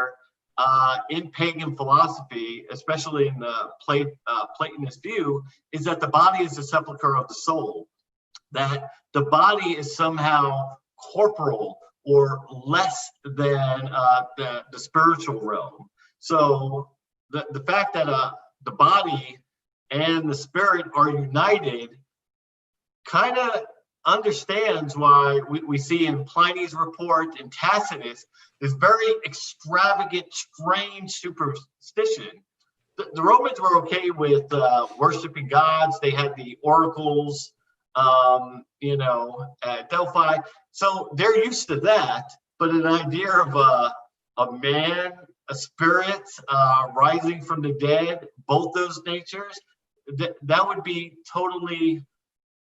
in pagan philosophy, especially in the Platonist view, is that the body is the sepulcher of the soul, that the body is somehow corporal or less than the spiritual realm. So the fact that the body and the spirit are united kind of understands why we see in Pliny's report and Tacitus this very extravagant, strange superstition. The Romans were okay with worshiping gods. They had the oracles, at Delphi. So they're used to that. But an idea of a man, a spirit rising from the dead, both those natures, that would be totally,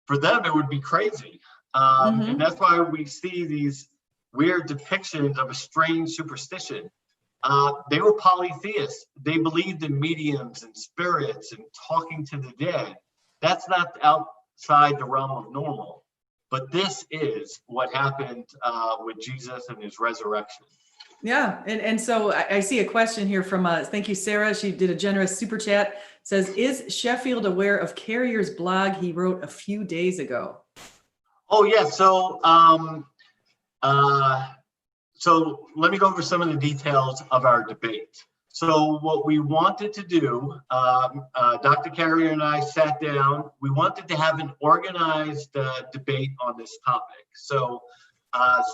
for them, it would be crazy. And that's why we see these weird depictions of a strange superstition. They were polytheists. They believed in mediums and spirits and talking to the dead. That's not outside the realm of normal. But this is what happened with Jesus and his resurrection. Yeah, and so I see a question here from thank you, Sarah. She did a generous super chat. Says, is Sheffield aware of Carrier's blog he wrote a few days ago? Oh yeah, uh, so let me go over some of the details of our debate. So what we wanted to do, Dr. Carrier and I sat down. We wanted to have an organized debate on this topic. So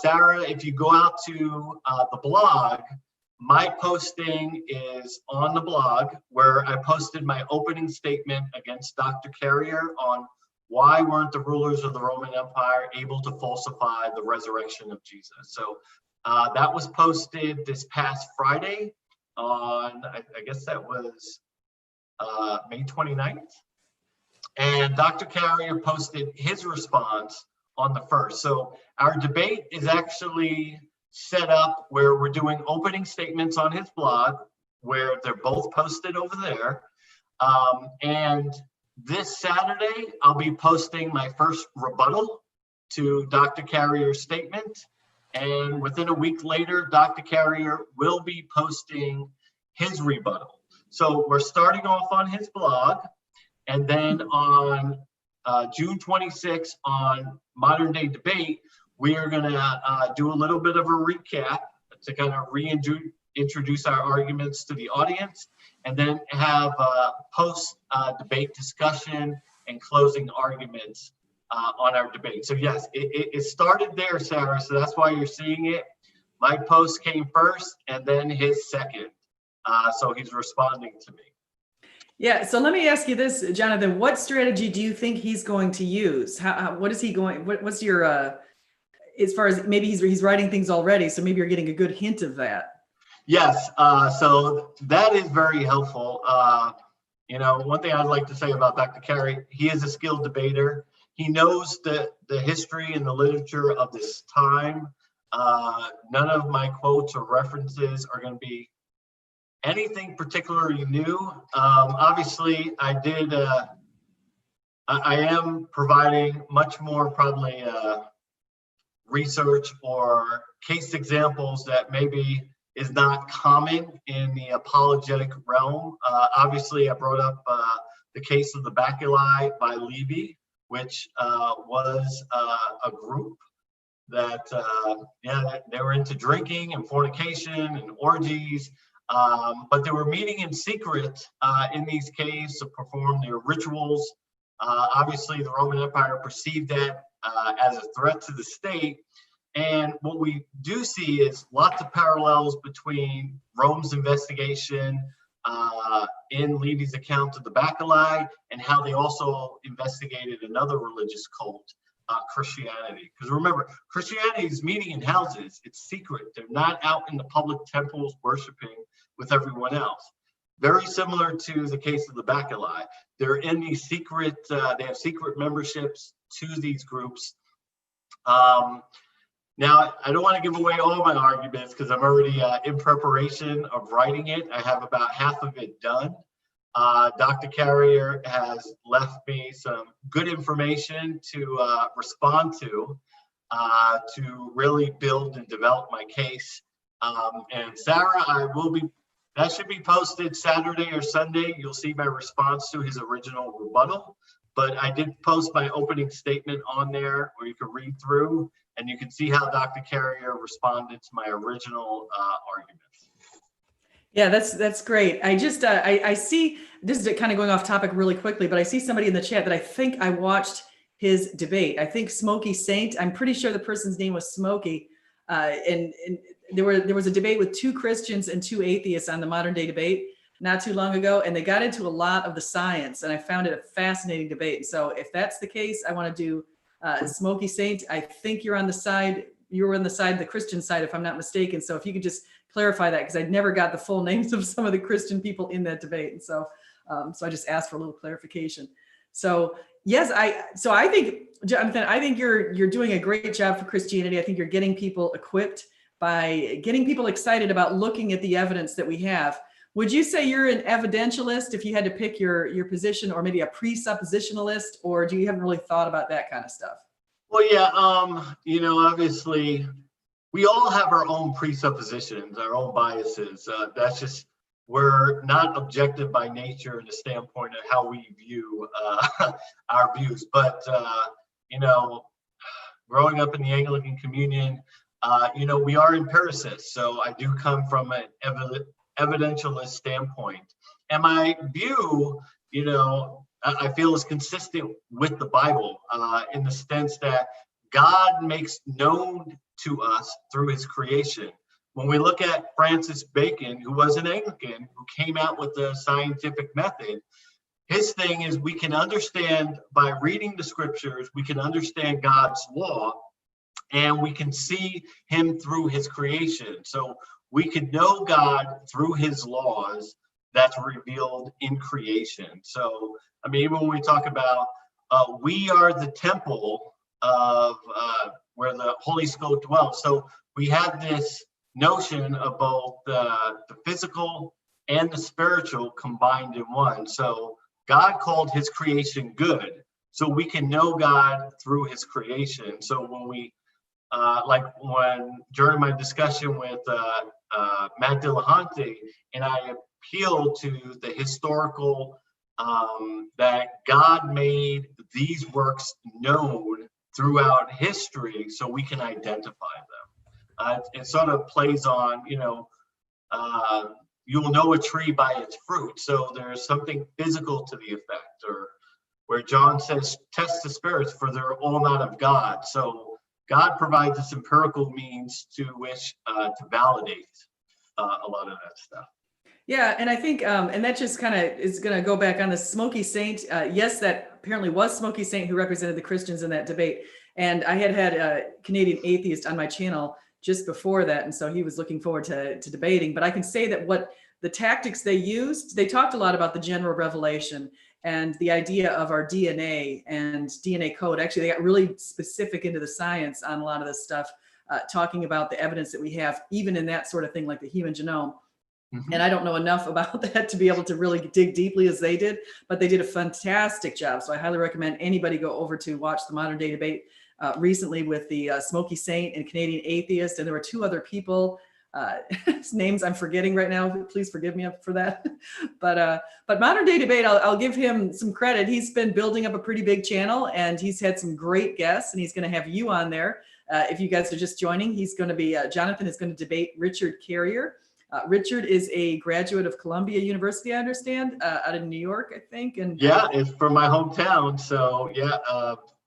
Sarah, if you go out to the blog, my posting is on the blog where I posted my opening statement against Dr. Carrier on why weren't the rulers of the Roman Empire able to falsify the resurrection of Jesus. So that was posted this past Friday on, I guess that was May 29th. And Dr. Carrier posted his response on the 1st. So our debate is actually set up where we're doing opening statements on his blog, where they're both posted over there. And this Saturday, I'll be posting my first rebuttal to Dr. Carrier's statement. And within a week later, Dr. Carrier will be posting his rebuttal. So we're starting off on his blog. And then on June 26th on Modern Day Debate, we are going to do a little bit of a recap to kind of reintroduce our arguments to the audience, and then have post-debate discussion and closing arguments on our debate. So yes, it started there, Sarah, so that's why you're seeing it. My post came first and then his second. So he's responding to me. Yeah, so let me ask you this, Jonathan, what strategy do you think he's going to use? What is he going, what's your, as far as maybe he's writing things already, so maybe you're getting a good hint of that. Yes, so that is very helpful. One thing I'd like to say about Dr. Carey, he is a skilled debater. He knows the history and the literature of this time. None of my quotes or references are going to be anything particularly new. Obviously, I am providing much more probably research or case examples that maybe is not common in the apologetic realm. Obviously, I brought up the case of the Bacilli by Levy, which was a group that, they were into drinking and fornication and orgies. But they were meeting in secret in these caves to perform their rituals. Obviously, the Roman Empire perceived that as a threat to the state. And what we do see is lots of parallels between Rome's investigation in Levy's account of the Bacilli and how they also investigated another religious cult, Christianity. Because remember, Christianity is meeting in houses. It's secret. They're not out in the public temples worshiping with everyone else. Very similar to the case of the Bacilli. They're in these secret, they have secret memberships to these groups. Now, I don't want to give away all my arguments because I'm already in preparation of writing it. I have about half of it done. Dr. Carrier has left me some good information to respond to really build and develop my case. And Sarah, that should be posted Saturday or Sunday. You'll see my response to his original rebuttal. But I did post my opening statement on there where you can read through and you can see how Dr. Carrier responded to my original arguments. Yeah, that's great. I just, I see, this is kind of going off topic really quickly, but I see somebody in the chat that I think I watched his debate. I think Smokey Saint, I'm pretty sure the person's name was Smokey. And there was a debate with 2 Christians and 2 atheists on the Modern Day Debate not too long ago, and they got into a lot of the science, and I found it a fascinating debate. So if that's the case, I want to do Smokey Saint. I think you were on the side, the Christian side, if I'm not mistaken. So if you could just clarify that, because I never got the full names of some of the Christian people in that debate. And so I just asked for a little clarification. So yes, I think, Jonathan, I think you're doing a great job for Christianity. I think you're getting people equipped by getting people excited about looking at the evidence that we have. Would you say you're an evidentialist if you had to pick your position, or maybe a presuppositionalist, or do you haven't really thought about that kind of stuff? Well, yeah, obviously we all have our own presuppositions, our own biases. That's just, we're not objective by nature in the standpoint of how we view our views. But, you know, growing up in the Anglican Communion, you know, we are empiricists. So I do come from an evidentialist standpoint. And my view, you know, I feel is consistent with the Bible in the sense that God makes known to us through his creation. When we look at Francis Bacon, who was an Anglican, who came out with the scientific method, his thing is we can understand by reading the scriptures, we can understand God's law, and we can see him through his creation. So we can know God through his laws that's revealed in creation. So, I mean, even when we talk about we are the temple of where the Holy Spirit dwells. So we have this notion of both the physical and the spiritual combined in one. So God called his creation good. So we can know God through his creation. So when we, during my discussion with Matt Dillahunty, and I appealed to the historical, that God made these works known throughout history so we can identify them. It sort of plays on, you know, you will know a tree by its fruit. So there's something physical to the effect, or where John says, test the spirits for they're all not of God. So God provides this empirical means to which to validate a lot of that stuff. Yeah, and I think, and that just kind of is going to go back on the Smoky Saint. Yes, that apparently was Smoky Saint who represented the Christians in that debate. And I had a Canadian atheist on my channel just before that, and so he was looking forward to debating. But I can say that what the tactics they used, they talked a lot about the general revelation and the idea of our DNA and DNA code. Actually, they got really specific into the science on a lot of this stuff, talking about the evidence that we have, even in that sort of thing like the human genome. Mm-hmm. And I don't know enough about that to be able to really dig deeply as they did, but they did a fantastic job. So I highly recommend anybody go over to watch the Modern Day Debate recently with the Smoky Saint and Canadian Atheist. And there were two other people, names I'm forgetting right now. Please forgive me for that. But Modern Day Debate, I'll give him some credit. He's been building up a pretty big channel, and he's had some great guests, and he's going to have you on there. If you guys are just joining, he's going to be, Jonathan is going to debate Richard Carrier. Richard is a graduate of Columbia University, I understand, out of New York, I think. And yeah, it's from my hometown. So yeah,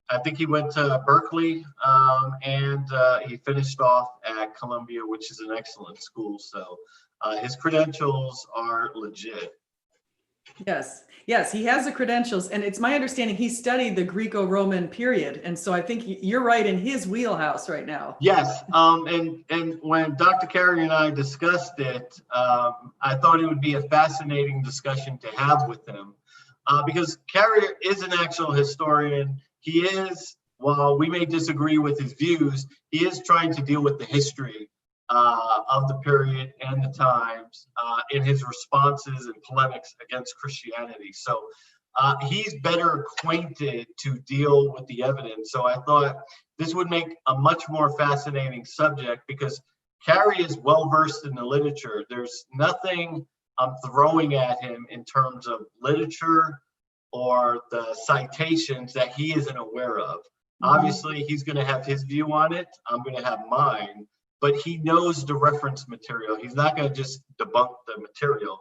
I think he went to Berkeley, and he finished off at Columbia, which is an excellent school. So his credentials are legit. Yes, he has the credentials, and it's my understanding he studied the Greco-Roman period, and so I think you're right in his wheelhouse right now. Yes, and when Dr. Carrier and I discussed it, I thought it would be a fascinating discussion to have with him, because Carrier is an actual historian. He is, while we may disagree with his views, he is trying to deal with the history of the period and the times in his responses and polemics against Christianity. So he's better acquainted to deal with the evidence. So I thought this would make a much more fascinating subject, because Carey is well versed in the literature. There's nothing I'm throwing at him in terms of literature or the citations that he isn't aware of. Obviously, he's going to have his view on it. I'm going to have mine. But he knows the reference material. He's not going to just debunk the material.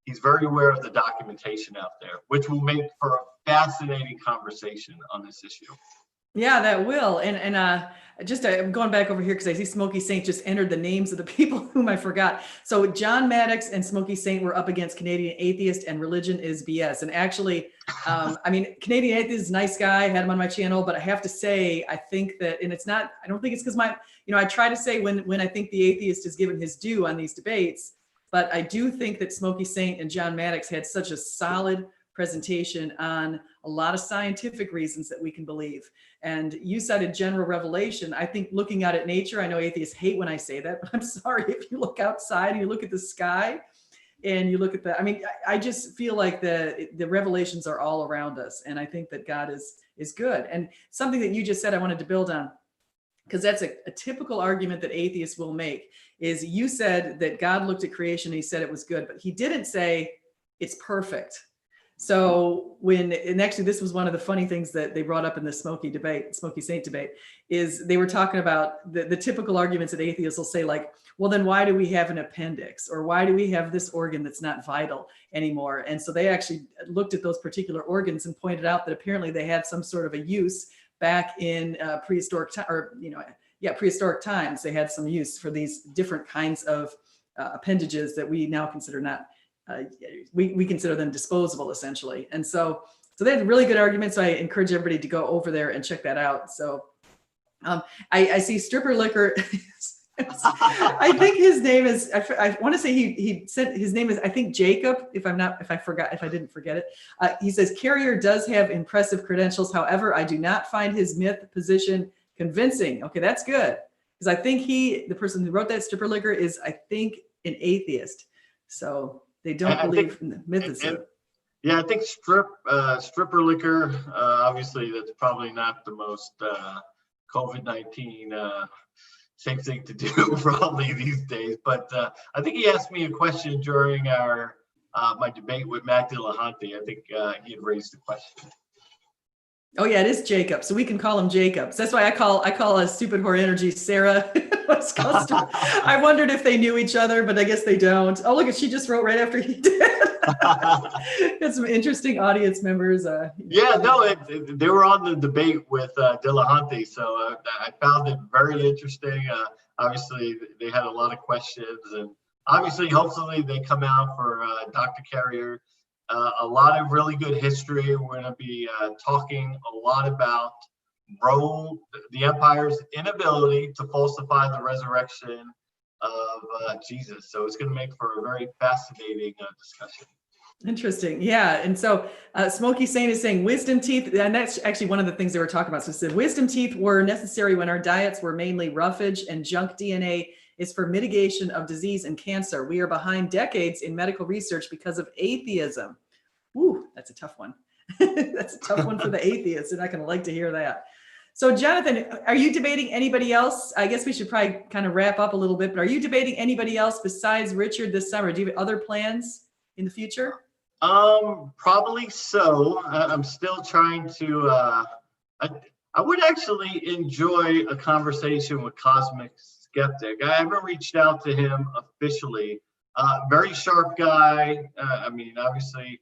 He's very aware of the documentation out there, which will make for a fascinating conversation on this issue. Yeah, that will. And just I'm going back over here because I see Smoky Saint just entered the names of the people whom I forgot. So John Maddox and Smoky Saint were up against Canadian Atheist and Religion is BS. And actually, I mean, Canadian Atheist is a nice guy. I had him on my channel, but I have to say, I think that, and it's not, I don't think it's because I try to say when I think the atheist is given his due on these debates, but I do think that Smoky Saint and John Maddox had such a solid presentation on a lot of scientific reasons that we can believe. And you cited general revelation. I think looking out at nature, I know atheists hate when I say that, but I'm sorry, if you look outside and you look at the sky and you look at I just feel like the revelations are all around us. And I think that God is good. And something that you just said I wanted to build on. because that's a typical argument that atheists will make, is you said that God looked at creation and he said it was good, but he didn't say it's perfect. So and actually this was one of the funny things that they brought up in the Smoky Saint debate, is they were talking about the typical arguments that atheists will say, like, well, then why do we have an appendix? Or why do we have this organ that's not vital anymore? And so they actually looked at those particular organs and pointed out that apparently they had some sort of a use back in prehistoric times. They had some use for these different kinds of appendages that we now consider not, we consider them disposable, essentially. And so they had really good arguments. So I encourage everybody to go over there and check that out. So I see Stripper Liquor. I think his name is, I want to say he said his name is, I think, Jacob, if I didn't forget it. He says, Carrier does have impressive credentials. However, I do not find his myth position convincing. Okay, that's good. Because I think the person who wrote that, Stripper Liquor, is, I think, an atheist. So they don't believe in the mythicism. Yeah, I think Stripper Liquor, obviously that's probably not the most COVID-19 safe thing to do probably these days. But I think he asked me a question during my debate with Matt Dillahunty. I think he had raised the question. Oh yeah, it is Jacob. So we can call him Jacob. So that's why I call a stupid whore energy Sarah. I wondered if they knew each other, but I guess they don't. Oh, look, she just wrote right after he did. Got some interesting audience members. Yeah, no, they were on the debate with Dillahunty, so I found it very interesting. Obviously, they had a lot of questions, and obviously, hopefully, they come out for Dr. Carrier. A lot of really good history. We're going to be talking a lot about Rome, the empire's inability to falsify the resurrection of Jesus. So it's going to make for a very fascinating discussion. Interesting. Yeah. And so Smoky Saint is saying wisdom teeth, and that's actually one of the things they were talking about. So it said wisdom teeth were necessary when our diets were mainly roughage, and junk DNA is for mitigation of disease and cancer. We are behind decades in medical research because of atheism. Ooh, that's a tough one. That's a tough one for the atheists. They're not going to like to hear that. So Jonathan, are you debating anybody else? I guess we should probably kind of wrap up a little bit, but are you debating anybody else besides Richard this summer? Do you have other plans in the future? Probably so. I'm still trying to, I would actually enjoy a conversation with Cosmic Skeptic. I haven't reached out to him officially. Very sharp guy. I mean, obviously,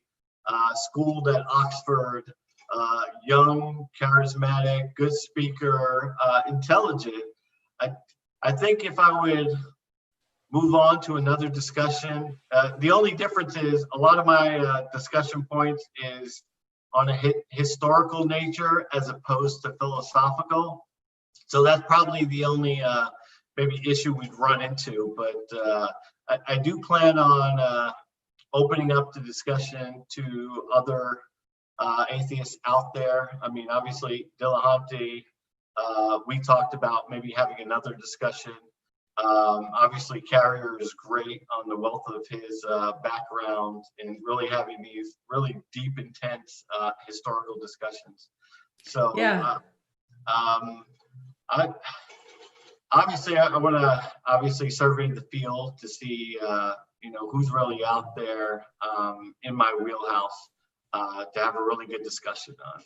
schooled at Oxford, young, charismatic, good speaker, intelligent. I think if I would move on to another discussion, the only difference is a lot of my discussion points is on a historical nature as opposed to philosophical. So that's probably the only maybe issue we'd run into. But I do plan on opening up the discussion to other atheists out there. I mean, obviously, Dillahunty, we talked about maybe having another discussion. Obviously, Carrier is great on the wealth of his background and really having these really deep, intense historical discussions. So, yeah. I want to obviously survey the field to see who's really out there in my wheelhouse to have a really good discussion on.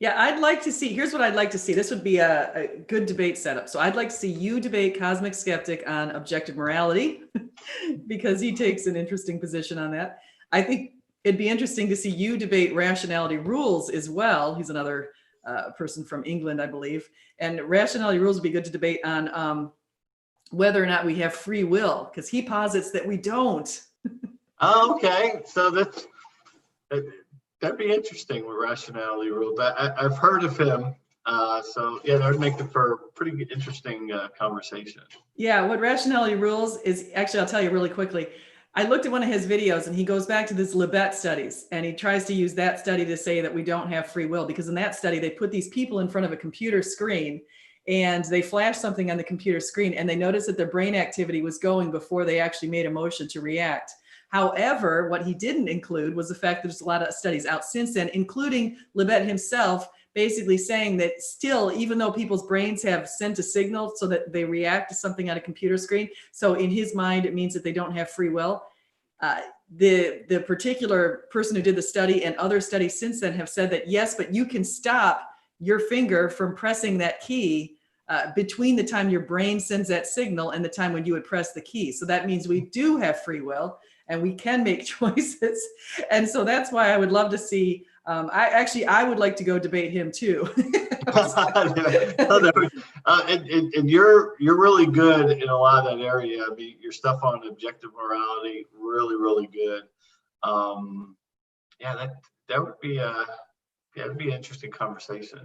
Yeah, I'd like to see, here's what I'd like to see. This would be a good debate setup. So I'd like to see you debate Cosmic Skeptic on objective morality because he takes an interesting position on that. I think it'd be interesting to see you debate Rationality Rules as well. He's another person from England, I believe. And Rationality Rules would be good to debate on whether or not we have free will, because he posits that we don't. Oh, okay. So that'd be interesting with Rationality Rules. I've heard of him. So yeah, that would make it for a pretty interesting conversation. Yeah, what Rationality Rules is, actually, I'll tell you really quickly. I looked at one of his videos and he goes back to this Libet studies and he tries to use that study to say that we don't have free will, because in that study, they put these people in front of a computer screen and they flash something on the computer screen and they noticed that their brain activity was going before they actually made a motion to react. However, what he didn't include was the fact that there's a lot of studies out since then, including Libet himself, basically saying that still, even though people's brains have sent a signal so that they react to something on a computer screen, so in his mind, it means that they don't have free will. The particular person who did the study and other studies since then have said that, yes, but you can stop your finger from pressing that key between the time your brain sends that signal and the time when you would press the key. So that means we do have free will and we can make choices. And so that's why I would love to see, I would like to go debate him too. And you're really good in a lot of that area. I mean, your stuff on objective morality, really good. Yeah, that would be it'd be an interesting conversation.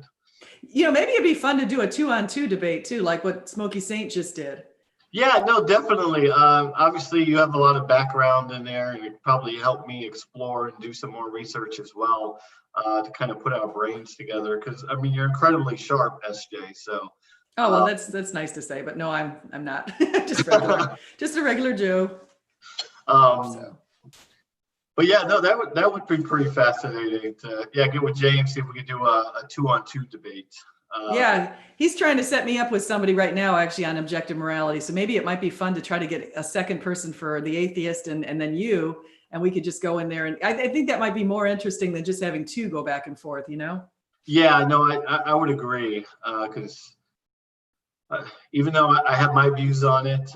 Maybe it'd be fun to do a 2-on-2 debate too, like what Smokey Saint just did. Yeah, no, definitely. Obviously, you have a lot of background in there, and it probably helped me explore and do some more research as well to kind of put our brains together. Because I mean, you're incredibly sharp, SJ. So. Oh well, that's nice to say, but no, I'm not. just a regular Joe. But yeah, no, that would be pretty fascinating to get with James, see if we could do a 2-on-2 debate. Yeah, he's trying to set me up with somebody right now actually on objective morality. So maybe it might be fun to try to get a second person for the atheist and then you, and we could just go in there. And I think that might be more interesting than just having two go back and forth, Yeah, no, I would agree because even though I have my views on it,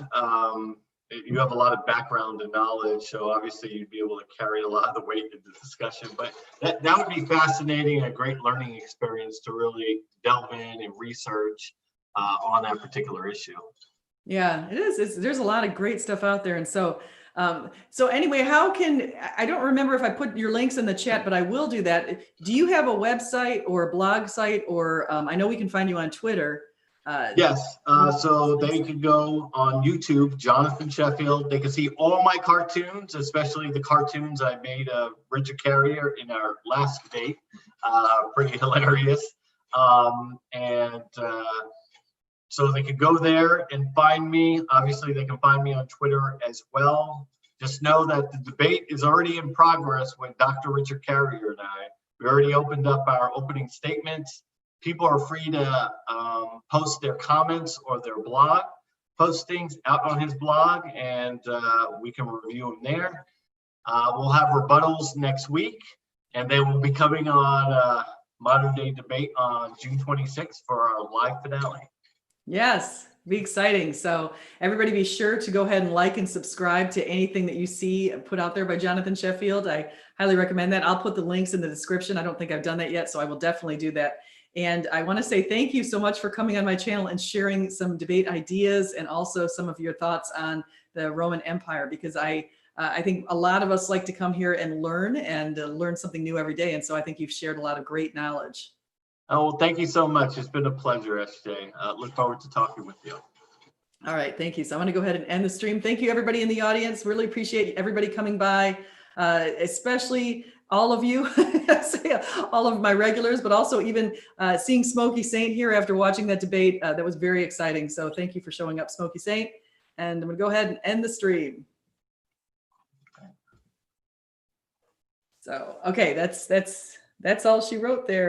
you have a lot of background and knowledge, so obviously you'd be able to carry a lot of the weight in the discussion. But that would be fascinating, a great learning experience to really delve in and research on that particular issue. Yeah, it is. There's a lot of great stuff out there. And so anyway, I don't remember if I put your links in the chat, but I will do that. Do you have a website or a blog site, or I know we can find you on Twitter? Yes, so they could go on YouTube, Jonathan Sheffield. They can see all my cartoons, especially the cartoons I made of Richard Carrier in our last debate. Pretty hilarious. So they could go there and find me. Obviously, they can find me on Twitter as well. Just know that the debate is already in progress with Dr. Richard Carrier and I. We already opened up our opening statements. People are free to post their comments or their blog postings out on his blog, and we can review them there. We'll have rebuttals next week, and they will be coming on Modern Day Debate on June 26th for our live finale. Yes, be exciting. So everybody be sure to go ahead and like and subscribe to anything that you see put out there by Jonathan Sheffield. I highly recommend that. I'll put the links in the description. I don't think I've done that yet, so I will definitely do that. And I want to say thank you so much for coming on my channel and sharing some debate ideas and also some of your thoughts on the Roman Empire, because I think a lot of us like to come here and learn something new every day. And so I think you've shared a lot of great knowledge. Oh, well, thank you so much. It's been a pleasure, SJ. Look forward to talking with you. All right, thank you. So I'm going to go ahead and end the stream. Thank you, everybody in the audience. Really appreciate everybody coming by, especially all of you, all of my regulars, but also even seeing Smokey Saint here after watching that debate. That was very exciting. So thank you for showing up, Smokey Saint. And I'm going to go ahead and end the stream. So, okay, that's all she wrote there.